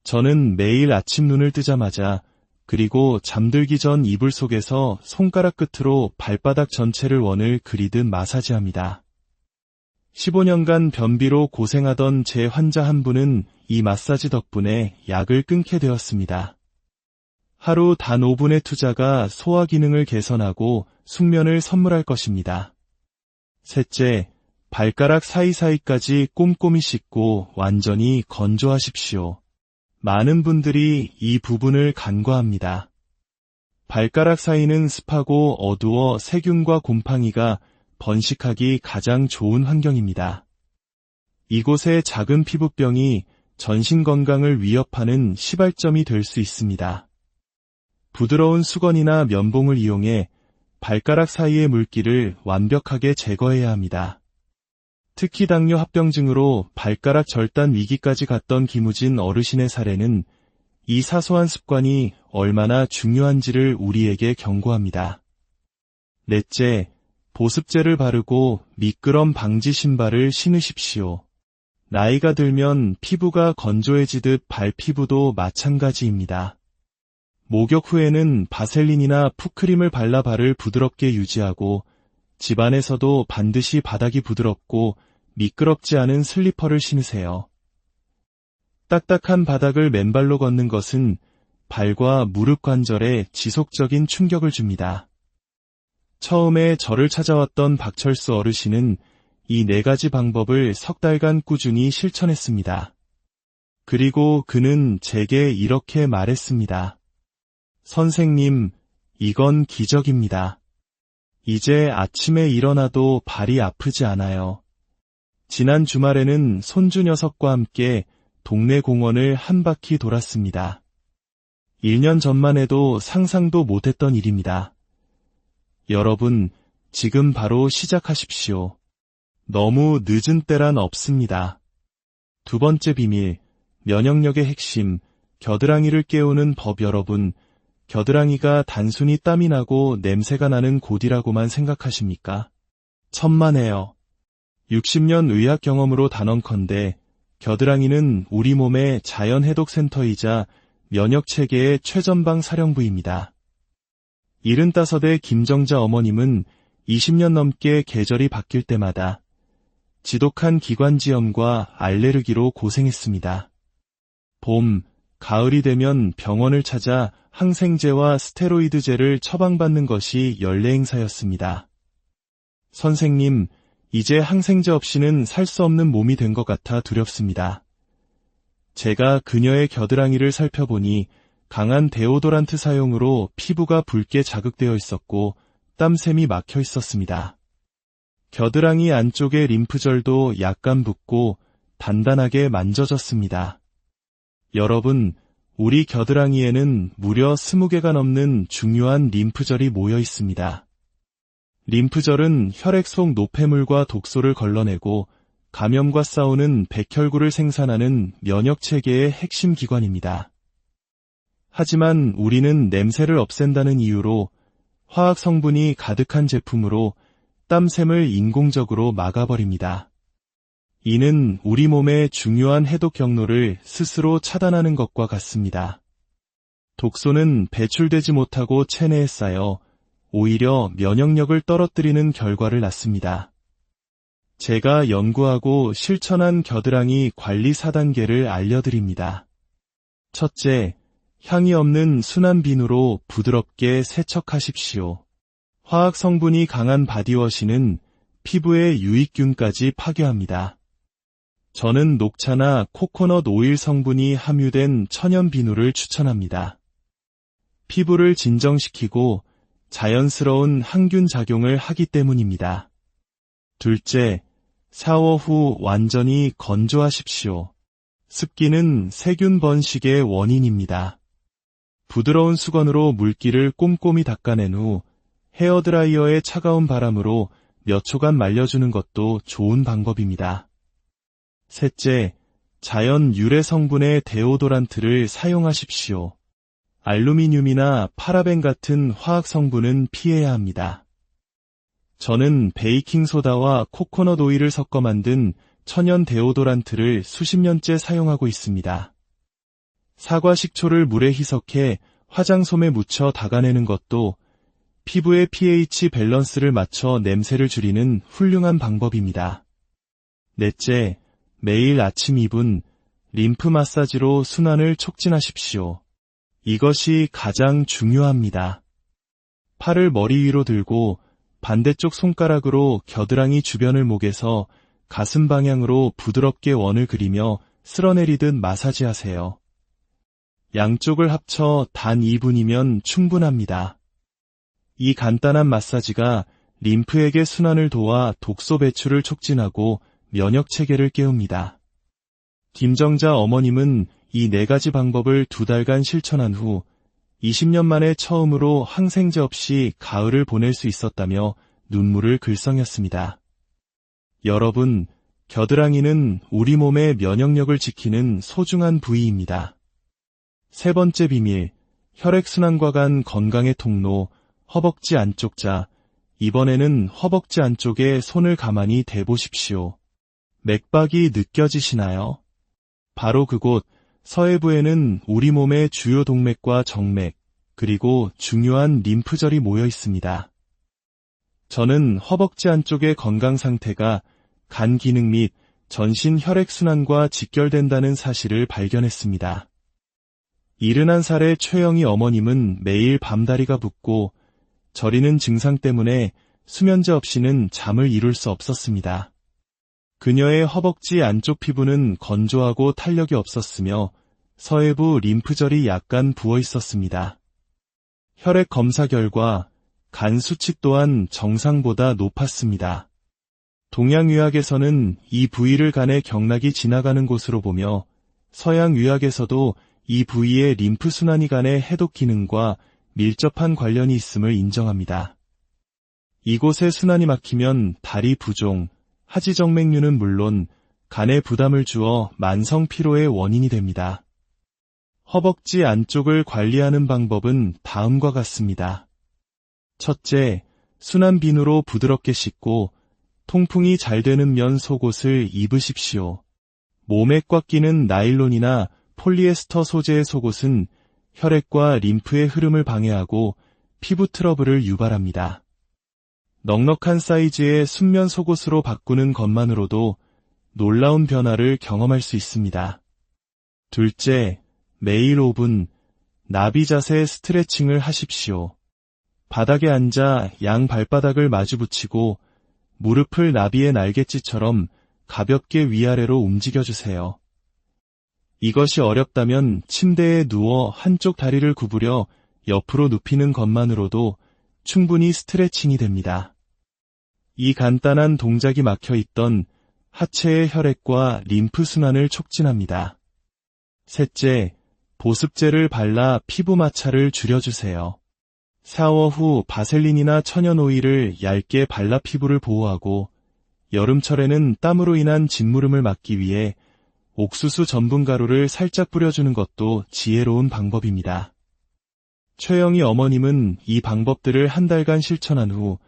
저는 매일 아침 눈을 뜨자마자 그리고 잠들기 전 이불 속에서 손가락 끝으로 발바닥 전체를 원을 그리듯 마사지합니다. 15년간 변비로 고생하던 제 환자 한 분은 이 마사지 덕분에 약을 끊게 되었습니다. 하루 단 5분의 투자가 소화 기능을 개선하고 숙면을 선물할 것입니다. 셋째, 발가락 사이사이까지 꼼꼼히 씻고 완전히 건조하십시오. 많은 분들이 이 부분을 간과합니다. 발가락 사이는 습하고 어두워 세균과 곰팡이가 번식하기 가장 좋은 환경입니다. 이곳의 작은 피부병이 전신 건강을 위협하는 시발점이 될 수 있습니다. 부드러운 수건이나 면봉을 이용해 발가락 사이의 물기를 완벽하게 제거해야 합니다. 특히 당뇨 합병증으로 발가락 절단 위기까지 갔던 김우진 어르신의 사례는 이 사소한 습관이 얼마나 중요한지를 우리에게 경고합니다. 넷째, 보습제를 바르고 미끄럼 방지 신발을 신으십시오. 나이가 들면 피부가 건조해지듯 발 피부도 마찬가지입니다. 목욕 후에는 바셀린이나 풋크림을 발라 발을 부드럽게 유지하고 집안에서도 반드시 바닥이 부드럽고 미끄럽지 않은 슬리퍼를 신으세요. 딱딱한 바닥을 맨발로 걷는 것은 발과 무릎 관절에 지속적인 충격을 줍니다. 처음에 저를 찾아왔던 박철수 어르신은 이 4가지 방법을 석 달간 꾸준히 실천했습니다. 그리고 그는 제게 이렇게 말했습니다. 선생님, 이건 기적입니다. 이제 아침에 일어나도 발이 아프지 않아요. 지난 주말에는 손주 녀석과 함께 동네 공원을 한 바퀴 돌았습니다. 1년 전만 해도 상상도 못했던 일입니다. 여러분, 지금 바로 시작하십시오. 너무 늦은 때란 없습니다. 두 번째 비밀, 면역력의 핵심, 겨드랑이를 깨우는 법. 여러분, 겨드랑이가 단순히 땀이 나고 냄새가 나는 곳이라고만 생각하십니까? 천만에요. 60년 의학 경험으로 단언컨대 겨드랑이는 우리 몸의 자연 해독 센터이자 면역체계의 최전방 사령부입니다. 75의 김정자 어머님은 20년 넘게 계절이 바뀔 때마다 지독한 기관지염과 알레르기로 고생했습니다. 봄, 가을이 되면 병원을 찾아 항생제와 스테로이드제를 처방받는 것이 연례 행사였습니다. 선생님, 이제 항생제 없이는 살 수 없는 몸이 된 것 같아 두렵습니다. 제가 그녀의 겨드랑이를 살펴보니 강한 데오도란트 사용으로 피부가 붉게 자극되어 있었고 땀샘이 막혀 있었습니다. 겨드랑이 안쪽의 림프절도 약간 붓고 단단하게 만져졌습니다. 여러분, 우리 겨드랑이에는 무려 20개가 넘는 중요한 림프절이 모여 있습니다. 림프절은 혈액 속 노폐물과 독소를 걸러내고 감염과 싸우는 백혈구를 생산하는 면역체계의 핵심 기관입니다. 하지만 우리는 냄새를 없앤다는 이유로 화학 성분이 가득한 제품으로 땀샘을 인공적으로 막아버립니다. 이는 우리 몸의 중요한 해독 경로를 스스로 차단하는 것과 같습니다. 독소는 배출되지 못하고 체내에 쌓여 오히려 면역력을 떨어뜨리는 결과를 낳습니다. 제가 연구하고 실천한 겨드랑이 관리 4단계를 알려드립니다. 첫째, 향이 없는 순한 비누로 부드럽게 세척하십시오. 화학 성분이 강한 바디워시는 피부의 유익균까지 파괴합니다. 저는 녹차나 코코넛 오일 성분이 함유된 천연 비누를 추천합니다. 피부를 진정시키고 자연스러운 항균 작용을 하기 때문입니다. 둘째, 샤워 후 완전히 건조하십시오. 습기는 세균 번식의 원인입니다. 부드러운 수건으로 물기를 꼼꼼히 닦아낸 후 헤어드라이어의 차가운 바람으로 몇 초간 말려주는 것도 좋은 방법입니다. 셋째, 자연 유래 성분의 데오도란트를 사용하십시오. 알루미늄이나 파라벤 같은 화학 성분은 피해야 합니다. 저는 베이킹소다와 코코넛 오일을 섞어 만든 천연 데오도란트를 수십 년째 사용하고 있습니다. 사과 식초를 물에 희석해 화장솜에 묻혀 닦아내는 것도 피부의 pH 밸런스를 맞춰 냄새를 줄이는 훌륭한 방법입니다. 넷째, 매일 아침 2분 림프 마사지로 순환을 촉진하십시오. 이것이 가장 중요합니다. 팔을 머리 위로 들고 반대쪽 손가락으로 겨드랑이 주변을 목에서 가슴 방향으로 부드럽게 원을 그리며 쓸어내리듯 마사지하세요. 양쪽을 합쳐 단 2분이면 충분합니다. 이 간단한 마사지가 림프에게 순환을 도와 독소 배출을 촉진하고 면역 체계를 깨웁니다. 김정자 어머님은 이 4가지 방법을 2달간 실천한 후 20년 만에 처음으로 항생제 없이 가을을 보낼 수 있었다며 눈물을 글썽였습니다. 여러분, 겨드랑이는 우리 몸의 면역력을 지키는 소중한 부위입니다. 세 번째 비밀, 혈액순환과 간 건강의 통로, 허벅지 안쪽 자. 이번에는 허벅지 안쪽에 손을 가만히 대보십시오. 맥박이 느껴지시나요? 바로 그곳, 서해부에는 우리 몸의 주요 동맥과 정맥, 그리고 중요한 림프절이 모여 있습니다. 저는 허벅지 안쪽의 건강 상태가 간 기능 및 전신 혈액순환과 직결된다는 사실을 발견했습니다. 71살의 최영희 어머님은 매일 밤다리가 붓고 저리는 증상 때문에 수면제 없이는 잠을 이룰 수 없었습니다. 그녀의 허벅지 안쪽 피부는 건조하고 탄력이 없었으며 서해부 림프절이 약간 부어 있었습니다. 혈액 검사 결과 간 수치 또한 정상보다 높았습니다. 동양의학에서는 이 부위를 간의 경락이 지나가는 곳으로 보며 서양의학에서도 이 부위의 림프순환이 간의 해독 기능과 밀접한 관련이 있음을 인정합니다. 이곳의 순환이 막히면 다리 부종, 하지정맥류는 물론 간에 부담을 주어 만성 피로의 원인이 됩니다. 허벅지 안쪽을 관리하는 방법은 다음과 같습니다. 첫째, 순한 비누로 부드럽게 씻고 통풍이 잘 되는 면 속옷을 입으십시오. 몸에 꽉 끼는 나일론이나 폴리에스터 소재의 속옷은 혈액과 림프의 흐름을 방해하고 피부 트러블을 유발합니다. 넉넉한 사이즈의 순면 속옷으로 바꾸는 것만으로도 놀라운 변화를 경험할 수 있습니다. 둘째, 매일 5분 나비 자세 스트레칭을 하십시오. 바닥에 앉아 양 발바닥을 마주 붙이고 무릎을 나비의 날갯짓처럼 가볍게 위아래로 움직여주세요. 이것이 어렵다면 침대에 누워 한쪽 다리를 구부려 옆으로 눕히는 것만으로도 충분히 스트레칭이 됩니다. 이 간단한 동작이 막혀 있던 하체의 혈액과 림프 순환을 촉진합니다. 셋째, 보습제를 발라 피부 마찰을 줄여주세요. 샤워 후 바셀린이나 천연 오일을 얇게 발라 피부를 보호하고 여름철에는 땀으로 인한 진무름을 막기 위해 옥수수 전분 가루를 살짝 뿌려주는 것도 지혜로운 방법입니다. 최영희 어머님은 이 방법들을 한 달간 실천한 후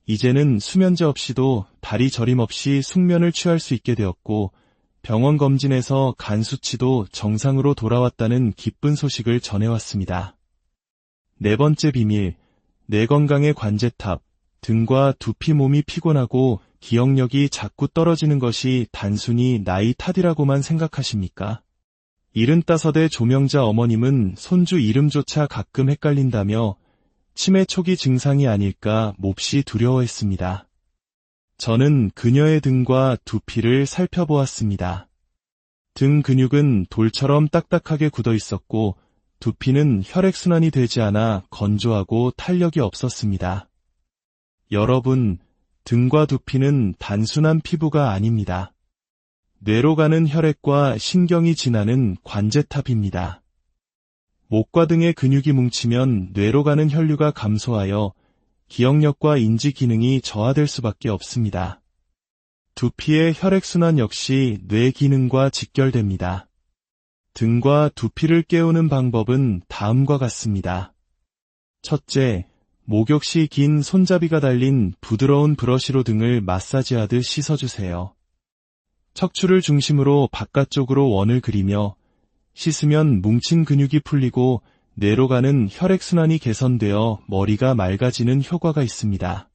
이제는 수면제 없이도 다리 저림 없이 숙면을 취할 수 있게 되었고 병원 검진에서 간 수치도 정상으로 돌아왔다는 기쁜 소식을 전해왔습니다. 네 번째 비밀, 뇌 건강의 관제탑, 등과 두피 몸이 피곤하고 기억력이 자꾸 떨어지는 것이 단순히 나이 탓이라고만 생각하십니까? 75의 조명자 어머님은 손주 이름조차 가끔 헷갈린다며 치매 초기 증상이 아닐까 몹시 두려워했습니다. 저는 그녀의 등과 두피를 살펴보았습니다. 등 근육은 돌처럼 딱딱하게 굳어 있었고 두피는 혈액순환이 되지 않아 건조하고 탄력이 없었습니다. 여러분, 등과 두피는 단순한 피부가 아닙니다. 뇌로 가는 혈액과 신경이 지나는 관제탑입니다. 목과 등의 근육이 뭉치면 뇌로 가는 혈류가 감소하여 기억력과 인지 기능이 저하될 수밖에 없습니다. 두피의 혈액순환 역시 뇌 기능과 직결됩니다. 등과 두피를 깨우는 방법은 다음과 같습니다. 첫째, 목욕시 긴 손잡이가 달린 부드러운 브러쉬로 등을 마사지하듯 씻어주세요. 척추를 중심으로 바깥쪽으로 원을 그리며 씻으면 뭉친 근육이 풀리고 뇌로 가는 혈액순환이 개선되어 머리가 맑아지는 효과가 있습니다.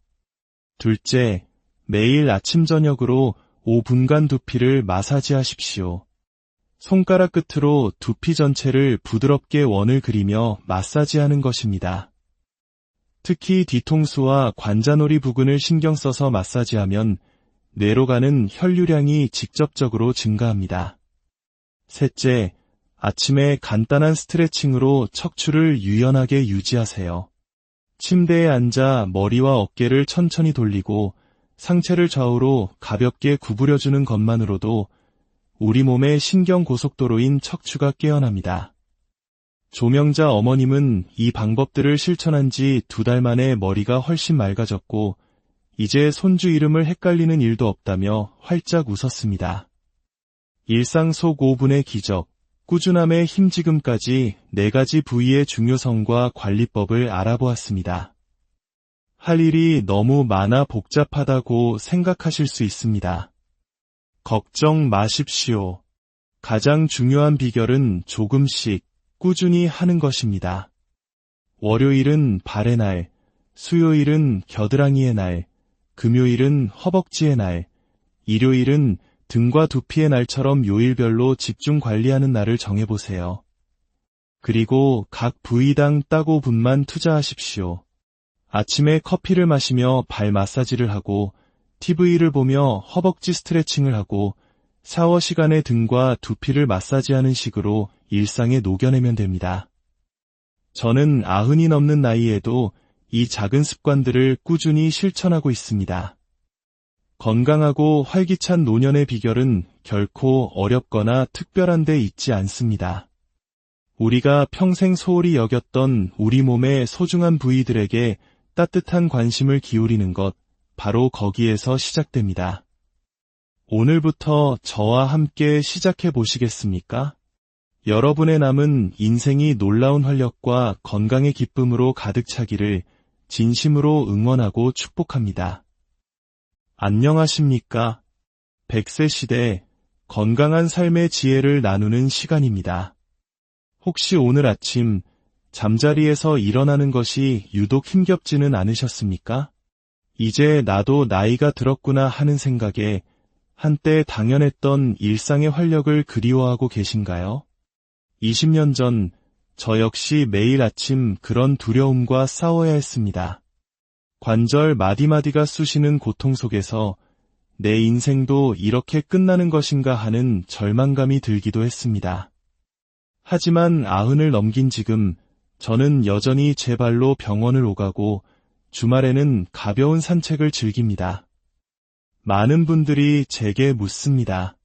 둘째, 매일 아침 저녁으로 5분간 두피를 마사지하십시오. 손가락 끝으로 두피 전체를 부드럽게 원을 그리며 마사지하는 것입니다. 특히 뒤통수와 관자놀이 부근을 신경 써서 마사지하면 뇌로 가는 혈류량이 직접적으로 증가합니다. 셋째, 아침에 간단한 스트레칭으로 척추를 유연하게 유지하세요. 침대에 앉아 머리와 어깨를 천천히 돌리고 상체를 좌우로 가볍게 구부려주는 것만으로도 우리 몸의 신경 고속도로인 척추가 깨어납니다. 조명자 어머님은 이 방법들을 실천한 지 2달 만에 머리가 훨씬 맑아졌고 이제 손주 이름을 헷갈리는 일도 없다며 활짝 웃었습니다. 일상 속 5분의 기적, 꾸준함의 힘지금까지 4가지 부위의 중요성과 관리법을 알아보았습니다. 할 일이 너무 많아 복잡하다고 생각하실 수 있습니다. 걱정 마십시오. 가장 중요한 비결은 조금씩 꾸준히 하는 것입니다. 월요일은 발의 날, 수요일은 겨드랑이의 날, 금요일은 허벅지의 날, 일요일은 등과 두피의 날처럼 요일별로 집중 관리하는 날을 정해보세요. 그리고 각 부위당 딱 5분만 투자하십시오. 아침에 커피를 마시며 발 마사지를 하고 TV를 보며 허벅지 스트레칭을 하고 샤워 시간에 등과 두피를 마사지하는 식으로 일상에 녹여내면 됩니다. 저는 90이 넘는 나이에도 이 작은 습관들을 꾸준히 실천하고 있습니다. 건강하고 활기찬 노년의 비결은 결코 어렵거나 특별한 데 있지 않습니다. 우리가 평생 소홀히 여겼던 우리 몸의 소중한 부위들에게 따뜻한 관심을 기울이는 것, 바로 거기에서 시작됩니다. 오늘부터 저와 함께 시작해 보시겠습니까? 여러분의 남은 인생이 놀라운 활력과 건강의 기쁨으로 가득 차기를 진심으로 응원하고 축복합니다. 안녕하십니까? 100세 시대 건강한 삶의 지혜를 나누는 시간입니다. 혹시 오늘 아침 잠자리에서 일어나는 것이 유독 힘겹지는 않으셨습니까? 이제 나도 나이가 들었구나 하는 생각에 한때 당연했던 일상의 활력을 그리워하고 계신가요? 20년 전 저 역시 매일 아침 그런 두려움과 싸워야 했습니다. 관절 마디마디가 쑤시는 고통 속에서 내 인생도 이렇게 끝나는 것인가 하는 절망감이 들기도 했습니다. 하지만 90을 넘긴 지금 저는 여전히 제 발로 병원을 오가고 주말에는 가벼운 산책을 즐깁니다. 많은 분들이 제게 묻습니다.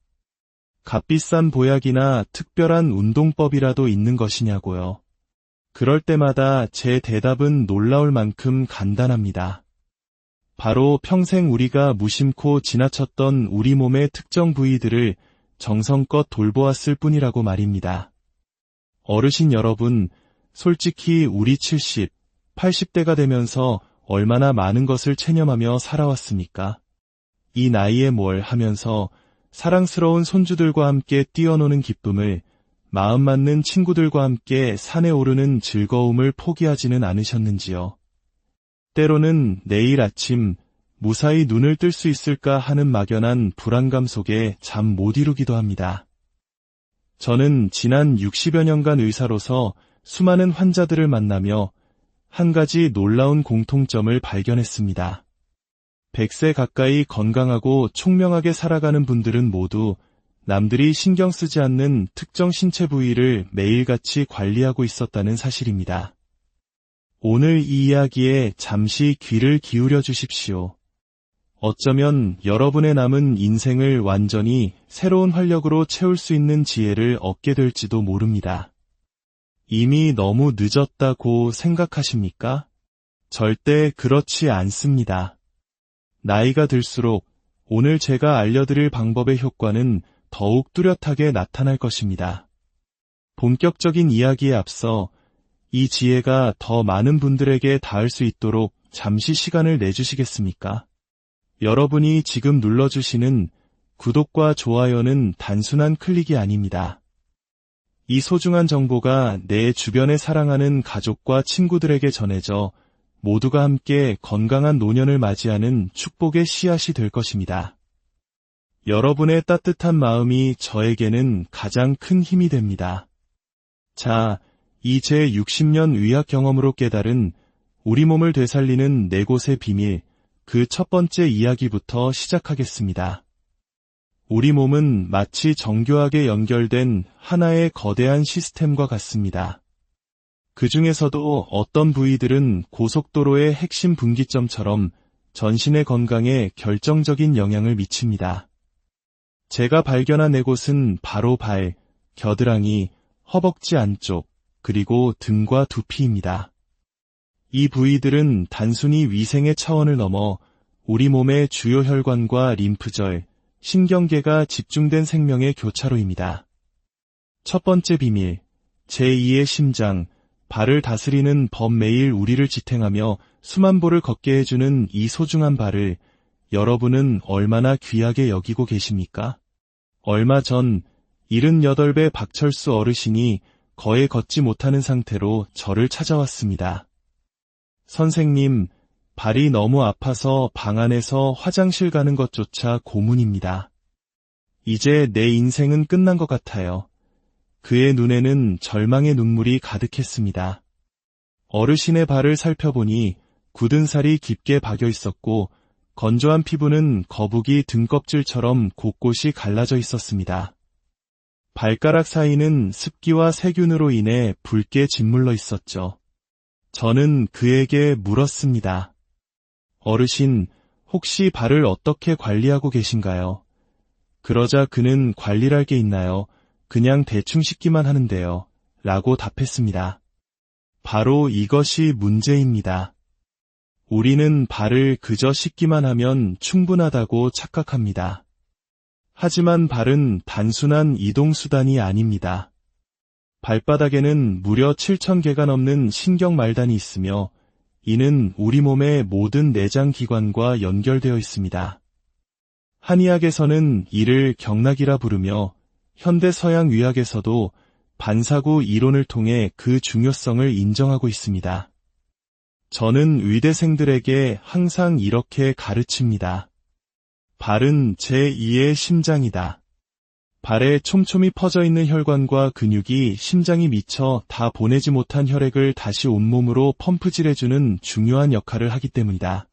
값비싼 보약이나 특별한 운동법이라도 있는 것이냐고요. 그럴 때마다 제 대답은 놀라울 만큼 간단합니다. 바로 평생 우리가 무심코 지나쳤던 우리 몸의 특정 부위들을 정성껏 돌보았을 뿐이라고 말입니다. 어르신 여러분, 솔직히 우리 70, 80대가 되면서 얼마나 많은 것을 체념하며 살아왔습니까? 이 나이에 뭘 하면서 사랑스러운 손주들과 함께 뛰어노는 기쁨을, 마음 맞는 친구들과 함께 산에 오르는 즐거움을 포기하지는 않으셨는지요? 때로는 내일 아침 무사히 눈을 뜰 수 있을까 하는 막연한 불안감 속에 잠 못 이루기도 합니다. 저는 지난 60여 년간 의사로서 수많은 환자들을 만나며 한 가지 놀라운 공통점을 발견했습니다. 100세 가까이 건강하고 총명하게 살아가는 분들은 모두 남들이 신경 쓰지 않는 특정 신체 부위를 매일같이 관리하고 있었다는 사실입니다. 오늘 이 이야기에 잠시 귀를 기울여 주십시오. 어쩌면 여러분의 남은 인생을 완전히 새로운 활력으로 채울 수 있는 지혜를 얻게 될지도 모릅니다. 이미 너무 늦었다고 생각하십니까? 절대 그렇지 않습니다. 나이가 들수록 오늘 제가 알려드릴 방법의 효과는 더욱 뚜렷하게 나타날 것입니다. 본격적인 이야기에 앞서 이 지혜가 더 많은 분들에게 닿을 수 있도록 잠시 시간을 내주시겠습니까? 여러분이 지금 눌러주시는 구독과 좋아요는 단순한 클릭이 아닙니다. 이 소중한 정보가 내 주변에 사랑하는 가족과 친구들에게 전해져 모두가 함께 건강한 노년을 맞이하는 축복의 씨앗이 될 것입니다. 여러분의 따뜻한 마음이 저에게는 가장 큰 힘이 됩니다. 자, 이 제 60년 의학 경험으로 깨달은 우리 몸을 되살리는 4곳의 비밀, 그 첫 번째 이야기부터 시작하겠습니다. 우리 몸은 마치 정교하게 연결된 하나의 거대한 시스템과 같습니다. 그 중에서도 어떤 부위들은 고속도로의 핵심 분기점처럼 전신의 건강에 결정적인 영향을 미칩니다. 제가 발견한 4곳은 바로 발, 겨드랑이, 허벅지 안쪽, 그리고 등과 두피입니다. 이 부위들은 단순히 위생의 차원을 넘어 우리 몸의 주요 혈관과 림프절, 신경계가 집중된 생명의 교차로입니다. 첫 번째 비밀, 제2의 심장, 발을 다스리는 법. 매일 우리를 지탱하며 수만 보를 걷게 해주는 이 소중한 발을 여러분은 얼마나 귀하게 여기고 계십니까? 얼마 전 78배 박철수 어르신이 거의 걷지 못하는 상태로 저를 찾아왔습니다. 선생님, 발이 너무 아파서 방 안에서 화장실 가는 것조차 고문입니다. 이제 내 인생은 끝난 것 같아요. 그의 눈에는 절망의 눈물이 가득했습니다. 어르신의 발을 살펴보니 굳은 살이 깊게 박여 있었고 건조한 피부는 거북이 등껍질처럼 곳곳이 갈라져 있었습니다. 발가락 사이는 습기와 세균으로 인해 붉게 짓물러 있었죠. 저는 그에게 물었습니다. 어르신, 혹시 발을 어떻게 관리하고 계신가요? 그러자 그는 관리할 게 있나요? 그냥 대충 씻기만 하는데요. 라고 답했습니다. 바로 이것이 문제입니다. 우리는 발을 그저 씻기만 하면 충분하다고 착각합니다. 하지만 발은 단순한 이동수단이 아닙니다. 발바닥에는 무려 7,000개가 넘는 신경말단이 있으며 이는 우리 몸의 모든 내장기관과 연결되어 있습니다. 한의학에서는 이를 경락이라 부르며 현대 서양 의학에서도 반사구 이론을 통해 그 중요성을 인정하고 있습니다. 저는 의대생들에게 항상 이렇게 가르칩니다. 발은 제2의 심장이다. 발에 촘촘히 퍼져 있는 혈관과 근육이 심장이 미쳐 다 보내지 못한 혈액을 다시 온몸으로 펌프질해주는 중요한 역할을 하기 때문이다.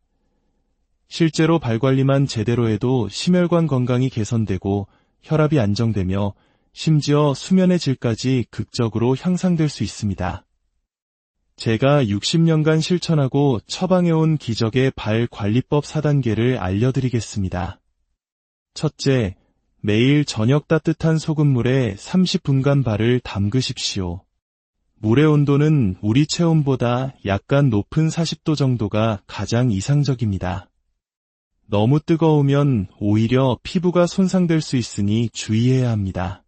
실제로 발 관리만 제대로 해도 심혈관 건강이 개선되고 혈압이 안정되며 심지어 수면의 질까지 극적으로 향상될 수 있습니다. 제가 60년간 실천하고 처방해온 기적의 발 관리법 4단계를 알려드리겠습니다. 첫째, 매일 저녁 따뜻한 소금물에 30분간 발을 담그십시오. 물의 온도는 우리 체온보다 약간 높은 40도 정도가 가장 이상적입니다. 너무 뜨거우면 오히려 피부가 손상될 수 있으니 주의해야 합니다.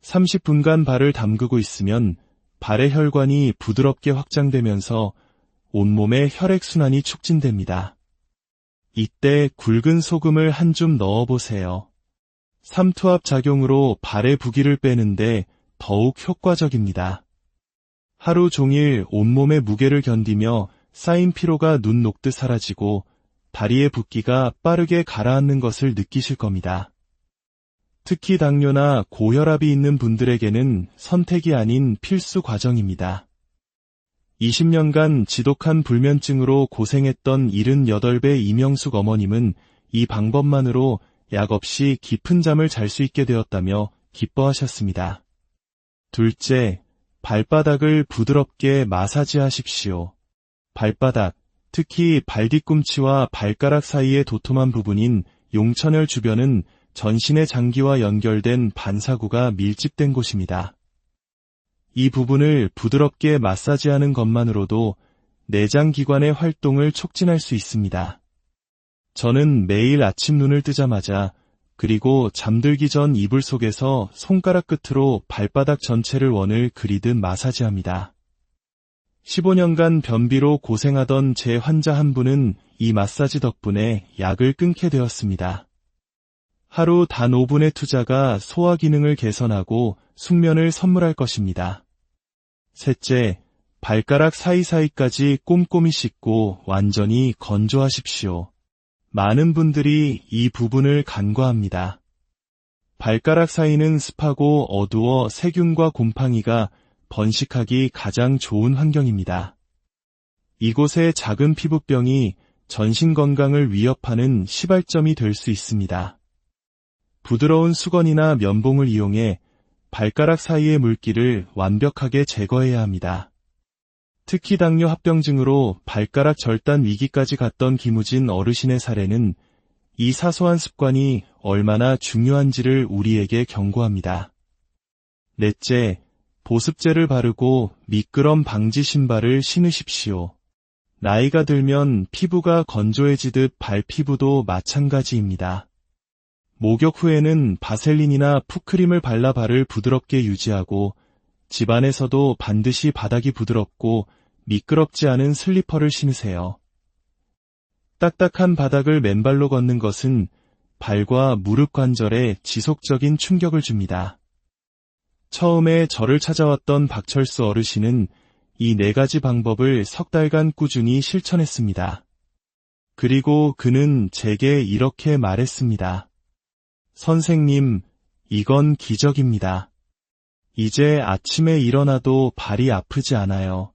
30분간 발을 담그고 있으면 발의 혈관이 부드럽게 확장되면서 온몸의 혈액순환이 촉진됩니다. 이때 굵은 소금을 한 줌 넣어보세요. 삼투압 작용으로 발의 부기를 빼는데 더욱 효과적입니다. 하루 종일 온몸의 무게를 견디며 쌓인 피로가 눈 녹듯 사라지고 다리의 붓기가 빠르게 가라앉는 것을 느끼실 겁니다. 특히 당뇨나 고혈압이 있는 분들에게는 선택이 아닌 필수 과정입니다. 20년간 지독한 불면증으로 고생했던 78배 이명숙 어머님은 이 방법만으로 약 없이 깊은 잠을 잘 수 있게 되었다며 기뻐하셨습니다. 둘째, 발바닥을 부드럽게 마사지하십시오. 발바닥, 특히 발뒤꿈치와 발가락 사이의 도톰한 부분인 용천혈 주변은 전신의 장기와 연결된 반사구가 밀집된 곳입니다. 이 부분을 부드럽게 마사지하는 것만으로도 내장기관의 활동을 촉진할 수 있습니다. 저는 매일 아침 눈을 뜨자마자 그리고 잠들기 전 이불 속에서 손가락 끝으로 발바닥 전체를 원을 그리듯 마사지합니다. 15년간 변비로 고생하던 제 환자 한 분은 이 마사지 덕분에 약을 끊게 되었습니다. 하루 단 5분의 투자가 소화 기능을 개선하고 숙면을 선물할 것입니다. 셋째, 발가락 사이사이까지 꼼꼼히 씻고 완전히 건조하십시오. 많은 분들이 이 부분을 간과합니다. 발가락 사이는 습하고 어두워 세균과 곰팡이가 번식하기 가장 좋은 환경입니다. 이곳의 작은 피부병이 전신 건강을 위협하는 시발점이 될 수 있습니다. 부드러운 수건이나 면봉을 이용해 발가락 사이의 물기를 완벽하게 제거해야 합니다. 특히 당뇨 합병증으로 발가락 절단 위기까지 갔던 김우진 어르신의 사례는 이 사소한 습관이 얼마나 중요한지를 우리에게 경고합니다. 넷째, 보습제를 바르고 미끄럼 방지 신발을 신으십시오. 나이가 들면 피부가 건조해지듯 발 피부도 마찬가지입니다. 목욕 후에는 바셀린이나 풋크림을 발라 발을 부드럽게 유지하고 집안에서도 반드시 바닥이 부드럽고 미끄럽지 않은 슬리퍼를 신으세요. 딱딱한 바닥을 맨발로 걷는 것은 발과 무릎 관절에 지속적인 충격을 줍니다. 처음에 저를 찾아왔던 박철수 어르신은 이 4가지 방법을 석 달간 꾸준히 실천했습니다. 그리고 그는 제게 이렇게 말했습니다. 선생님, 이건 기적입니다. 이제 아침에 일어나도 발이 아프지 않아요.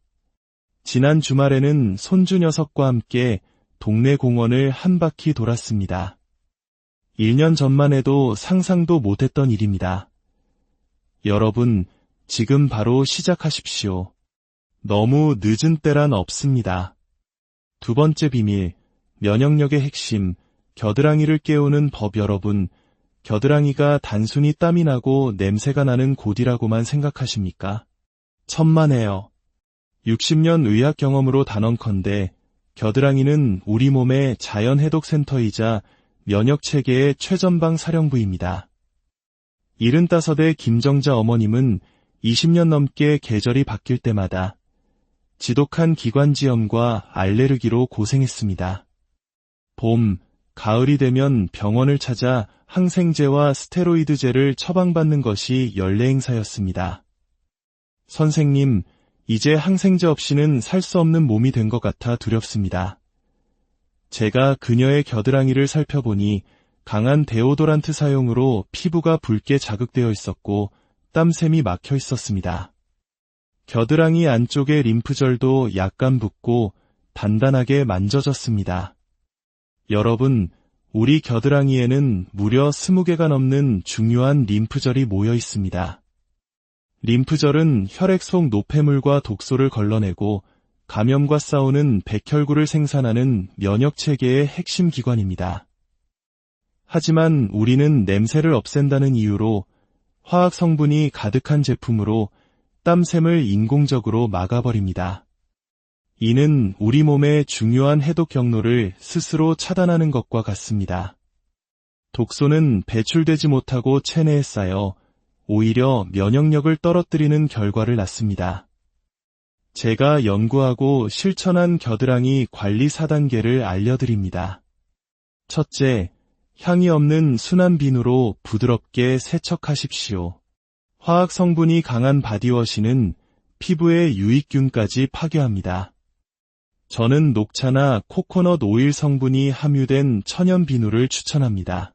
지난 주말에는 손주 녀석과 함께 동네 공원을 한 바퀴 돌았습니다. 1년 전만 해도 상상도 못했던 일입니다. 여러분, 지금 바로 시작하십시오. 너무 늦은 때란 없습니다. 두 번째 비밀, 면역력의 핵심, 겨드랑이를 깨우는 법. 여러분, 겨드랑이가 단순히 땀이 나고 냄새가 나는 곳이라고만 생각하십니까? 천만에요. 60년 의학 경험으로 단언컨대 겨드랑이는 우리 몸의 자연 해독 센터이자 면역체계의 최전방 사령부입니다. 75의 김정자 어머님은 20년 넘게 계절이 바뀔 때마다 지독한 기관지염과 알레르기로 고생했습니다. 봄, 가을이 되면 병원을 찾아 항생제와 스테로이드제를 처방받는 것이 연례 행사였습니다. 선생님, 이제 항생제 없이는 살 수 없는 몸이 된 것 같아 두렵습니다. 제가 그녀의 겨드랑이를 살펴보니 강한 데오도란트 사용으로 피부가 붉게 자극되어 있었고 땀샘이 막혀 있었습니다. 겨드랑이 안쪽의 림프절도 약간 붓고 단단하게 만져졌습니다. 여러분, 우리 겨드랑이에는 무려 20개가 넘는 중요한 림프절이 모여 있습니다. 림프절은 혈액 속 노폐물과 독소를 걸러내고 감염과 싸우는 백혈구를 생산하는 면역체계의 핵심 기관입니다. 하지만 우리는 냄새를 없앤다는 이유로 화학 성분이 가득한 제품으로 땀샘을 인공적으로 막아버립니다. 이는 우리 몸의 중요한 해독 경로를 스스로 차단하는 것과 같습니다. 독소는 배출되지 못하고 체내에 쌓여 오히려 면역력을 떨어뜨리는 결과를 낳습니다. 제가 연구하고 실천한 겨드랑이 관리 4단계를 알려드립니다. 첫째, 향이 없는 순한 비누로 부드럽게 세척하십시오. 화학 성분이 강한 바디워시는 피부의 유익균까지 파괴합니다. 저는 녹차나 코코넛 오일 성분이 함유된 천연 비누를 추천합니다.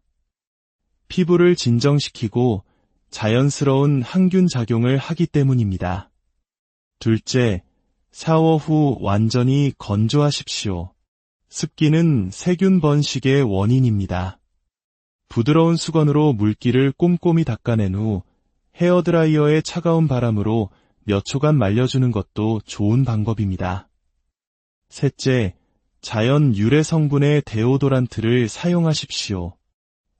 피부를 진정시키고 자연스러운 항균 작용을 하기 때문입니다. 둘째, 샤워 후 완전히 건조하십시오. 습기는 세균 번식의 원인입니다. 부드러운 수건으로 물기를 꼼꼼히 닦아낸 후 헤어드라이어의 차가운 바람으로 몇 초간 말려주는 것도 좋은 방법입니다. 셋째, 자연 유래 성분의 데오도란트를 사용하십시오.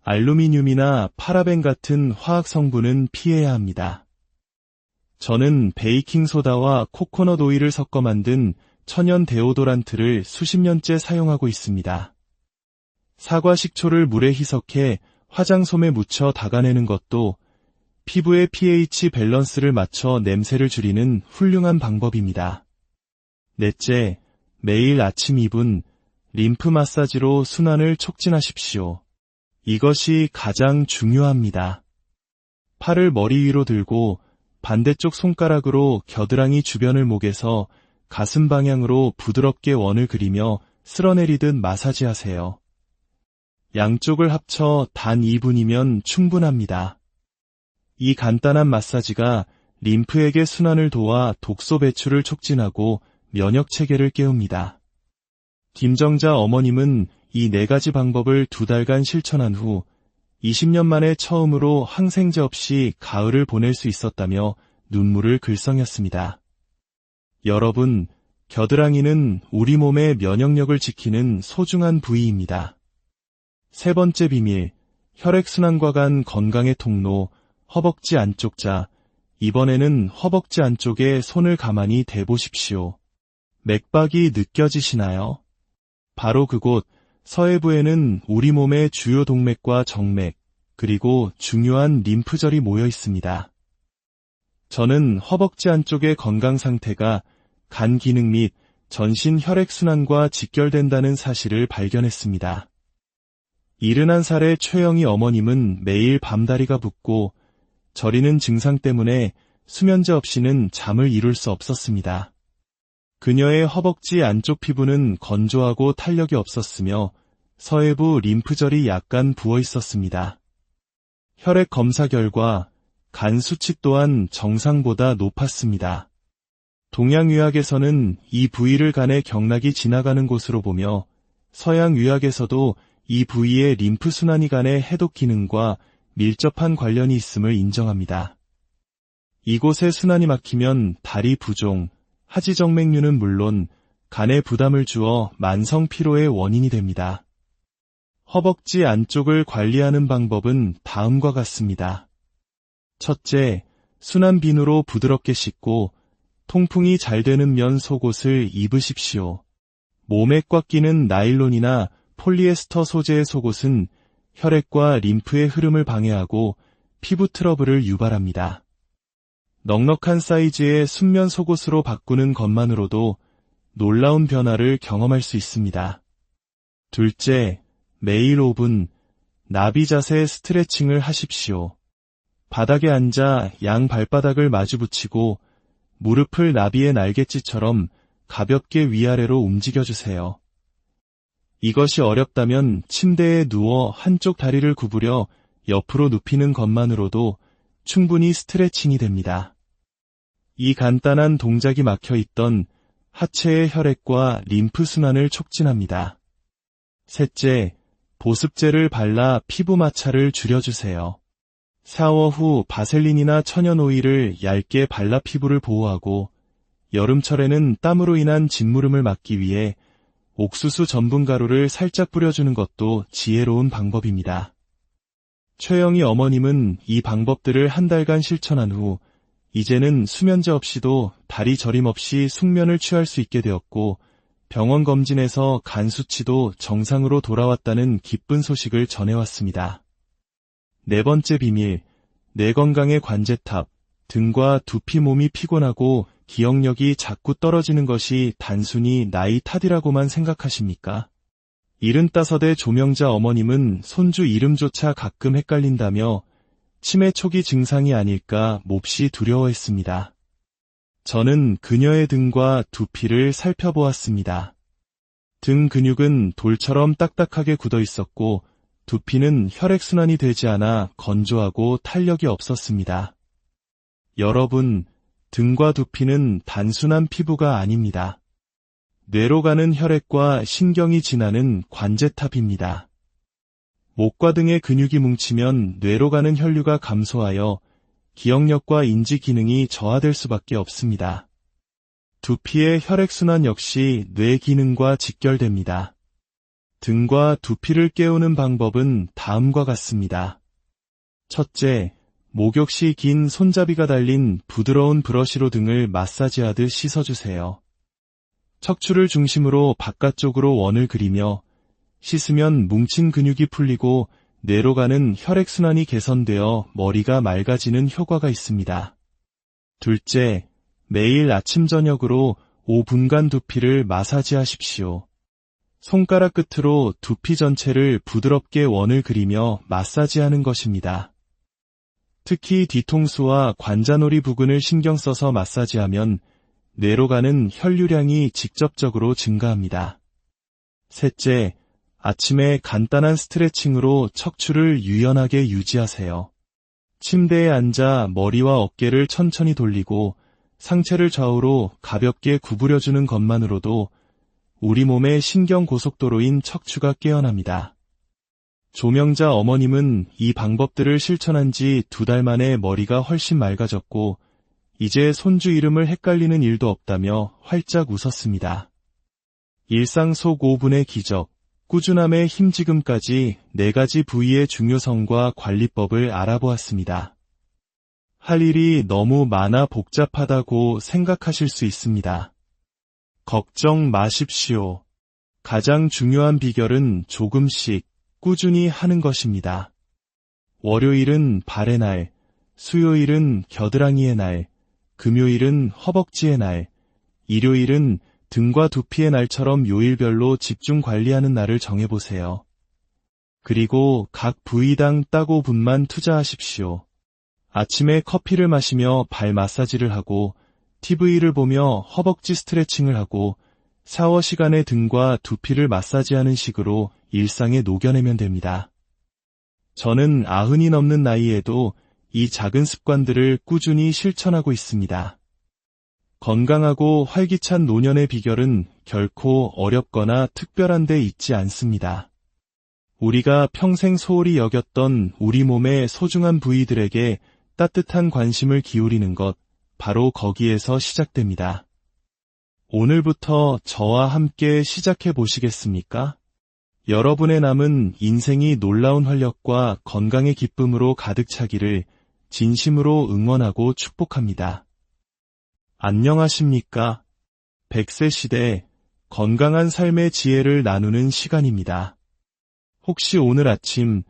알루미늄이나 파라벤 같은 화학 성분은 피해야 합니다. 저는 베이킹소다와 코코넛 오일을 섞어 만든 천연 데오도란트를 수십 년째 사용하고 있습니다. 사과 식초를 물에 희석해 화장솜에 묻혀 닦아내는 것도 피부의 pH 밸런스를 맞춰 냄새를 줄이는 훌륭한 방법입니다. 넷째, 매일 아침 2분 림프 마사지로 순환을 촉진하십시오. 이것이 가장 중요합니다. 팔을 머리 위로 들고 반대쪽 손가락으로 겨드랑이 주변을 목에서 가슴 방향으로 부드럽게 원을 그리며 쓸어내리듯 마사지하세요. 양쪽을 합쳐 단 2분이면 충분합니다. 이 간단한 마사지가 림프에게 순환을 도와 독소 배출을 촉진하고 면역 체계를 깨웁니다. 김정자 어머님은 이 4가지 방법을 2달간 실천한 후 20년 만에 처음으로 항생제 없이 가을을 보낼 수 있었다며 눈물을 글썽였습니다. 여러분, 겨드랑이는 우리 몸의 면역력을 지키는 소중한 부위입니다. 세 번째 비밀, 혈액순환과 간 건강의 통로, 허벅지 안쪽 자. 이번에는 허벅지 안쪽에 손을 가만히 대보십시오. 맥박이 느껴지시나요? 바로 그곳, 서해부에는 우리 몸의 주요 동맥과 정맥, 그리고 중요한 림프절이 모여 있습니다. 저는 허벅지 안쪽의 건강 상태가 간 기능 및 전신 혈액순환과 직결된다는 사실을 발견했습니다. 71살의 최영희 어머님은 매일 밤다리가 붓고 저리는 증상 때문에 수면제 없이는 잠을 이룰 수 없었습니다. 그녀의 허벅지 안쪽 피부는 건조하고 탄력이 없었으며 서해부 림프절이 약간 부어 있었습니다. 혈액 검사 결과 간 수치 또한 정상보다 높았습니다. 동양의학에서는 이 부위를 간의 경락이 지나가는 곳으로 보며 서양의학에서도 이 부위의 림프순환이 간의 해독 기능과 밀접한 관련이 있음을 인정합니다. 이곳의 순환이 막히면 다리 부종, 하지정맥류는 물론 간에 부담을 주어 만성 피로의 원인이 됩니다. 허벅지 안쪽을 관리하는 방법은 다음과 같습니다. 첫째, 순한 비누로 부드럽게 씻고 통풍이 잘 되는 면 속옷을 입으십시오. 몸에 꽉 끼는 나일론이나 폴리에스터 소재의 속옷은 혈액과 림프의 흐름을 방해하고 피부 트러블을 유발합니다. 넉넉한 사이즈의 순면 속옷으로 바꾸는 것만으로도 놀라운 변화를 경험할 수 있습니다. 둘째, 매일 5분 나비 자세 스트레칭을 하십시오. 바닥에 앉아 양 발바닥을 마주 붙이고 무릎을 나비의 날갯짓처럼 가볍게 위아래로 움직여주세요. 이것이 어렵다면 침대에 누워 한쪽 다리를 구부려 옆으로 눕히는 것만으로도 충분히 스트레칭이 됩니다. 이 간단한 동작이 막혀있던 하체의 혈액과 림프 순환을 촉진합니다. 셋째, 보습제를 발라 피부 마찰을 줄여주세요. 샤워 후 바셀린이나 천연 오일을 얇게 발라 피부를 보호하고 여름철에는 땀으로 인한 진무름을 막기 위해 옥수수 전분 가루를 살짝 뿌려주는 것도 지혜로운 방법입니다. 최영희 어머님은 이 방법들을 한 달간 실천한 후 이제는 수면제 없이도 다리 저림 없이 숙면을 취할 수 있게 되었고 병원 검진에서 간 수치도 정상으로 돌아왔다는 기쁜 소식을 전해왔습니다. 네 번째 비밀, 뇌 건강의 관제탑, 등과 두피 몸이 피곤하고 기억력이 자꾸 떨어지는 것이 단순히 나이 탓이라고만 생각하십니까? 75의 조명자 어머님은 손주 이름조차 가끔 헷갈린다며 치매 초기 증상이 아닐까 몹시 두려워했습니다. 저는 그녀의 등과 두피를 살펴보았습니다. 등 근육은 돌처럼 딱딱하게 굳어 있었고 두피는 혈액순환이 되지 않아 건조하고 탄력이 없었습니다. 여러분, 등과 두피는 단순한 피부가 아닙니다. 뇌로 가는 혈액과 신경이 지나는 관제탑입니다. 목과 등의 근육이 뭉치면 뇌로 가는 혈류가 감소하여 기억력과 인지 기능이 저하될 수밖에 없습니다. 두피의 혈액순환 역시 뇌 기능과 직결됩니다. 등과 두피를 깨우는 방법은 다음과 같습니다. 첫째, 목욕시 긴 손잡이가 달린 부드러운 브러쉬로 등을 마사지하듯 씻어주세요. 척추를 중심으로 바깥쪽으로 원을 그리며 씻으면 뭉친 근육이 풀리고 뇌로 가는 혈액순환이 개선되어 머리가 맑아지는 효과가 있습니다. 둘째, 매일 아침 저녁으로 5분간 두피를 마사지하십시오. 손가락 끝으로 두피 전체를 부드럽게 원을 그리며 마사지하는 것입니다. 특히 뒤통수와 관자놀이 부근을 신경 써서 마사지하면 뇌로 가는 혈류량이 직접적으로 증가합니다. 셋째, 아침에 간단한 스트레칭으로 척추를 유연하게 유지하세요. 침대에 앉아 머리와 어깨를 천천히 돌리고 상체를 좌우로 가볍게 구부려주는 것만으로도 우리 몸의 신경 고속도로인 척추가 깨어납니다. 조명자 어머님은 이 방법들을 실천한 지 2달 만에 머리가 훨씬 맑아졌고 이제 손주 이름을 헷갈리는 일도 없다며 활짝 웃었습니다. 일상 속 5분의 기적, 꾸준함의 힘지금까지 4가지 부위의 중요성과 관리법을 알아보았습니다. 할 일이 너무 많아 복잡하다고 생각하실 수 있습니다. 걱정 마십시오. 가장 중요한 비결은 조금씩 꾸준히 하는 것입니다. 월요일은 발의 날, 수요일은 겨드랑이의 날, 금요일은 허벅지의 날, 일요일은 등과 두피의 날처럼 요일별로 집중 관리하는 날을 정해보세요. 그리고 각 부위당 딱 5분만 투자하십시오. 아침에 커피를 마시며 발 마사지를 하고 TV를 보며 허벅지 스트레칭을 하고 샤워 시간에 등과 두피를 마사지하는 식으로 일상에 녹여내면 됩니다. 저는 90이 넘는 나이에도 이 작은 습관들을 꾸준히 실천하고 있습니다. 건강하고 활기찬 노년의 비결은 결코 어렵거나 특별한 데 있지 않습니다. 우리가 평생 소홀히 여겼던 우리 몸의 소중한 부위들에게 따뜻한 관심을 기울이는 것, 바로 거기에서 시작됩니다. 오늘부터 저와 함께 시작해 보시겠습니까? 여러분의 남은 인생이 놀라운 활력과 건강의 기쁨으로 가득 차기를 진심으로 응원하고 축복합니다. 안녕하십니까? 100세 시대 건강한 삶의 지혜를 나누는 시간입니다. 혹시 오늘 아침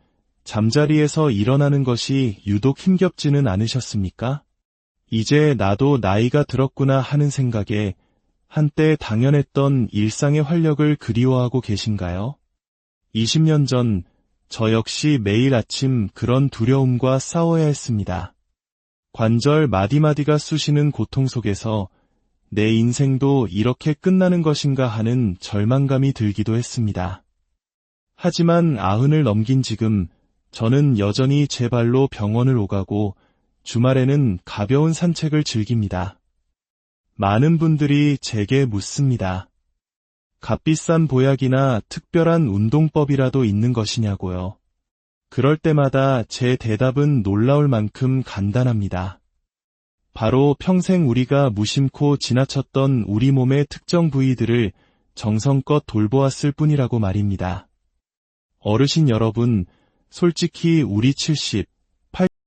잠자리에서 일어나는 것이 유독 힘겹지는 않으셨습니까? 이제 나도 나이가 들었구나 하는 생각에 한때 당연했던 일상의 활력을 그리워하고 계신가요? 20년 전 저 역시 매일 아침 그런 두려움과 싸워야 했습니다. 관절 마디마디가 쑤시는 고통 속에서 내 인생도 이렇게 끝나는 것인가 하는 절망감이 들기도 했습니다. 하지만 90을 넘긴 지금 저는 여전히 제 발로 병원을 오가고 주말에는 가벼운 산책을 즐깁니다. 많은 분들이 제게 묻습니다. 값비싼 보약이나 특별한 운동법이라도 있는 것이냐고요. 그럴 때마다 제 대답은 놀라울 만큼 간단합니다. 바로 평생 우리가 무심코 지나쳤던 우리 몸의 특정 부위들을 정성껏 돌보았을 뿐이라고 말입니다. 어르신 여러분, 솔직히 우리 70,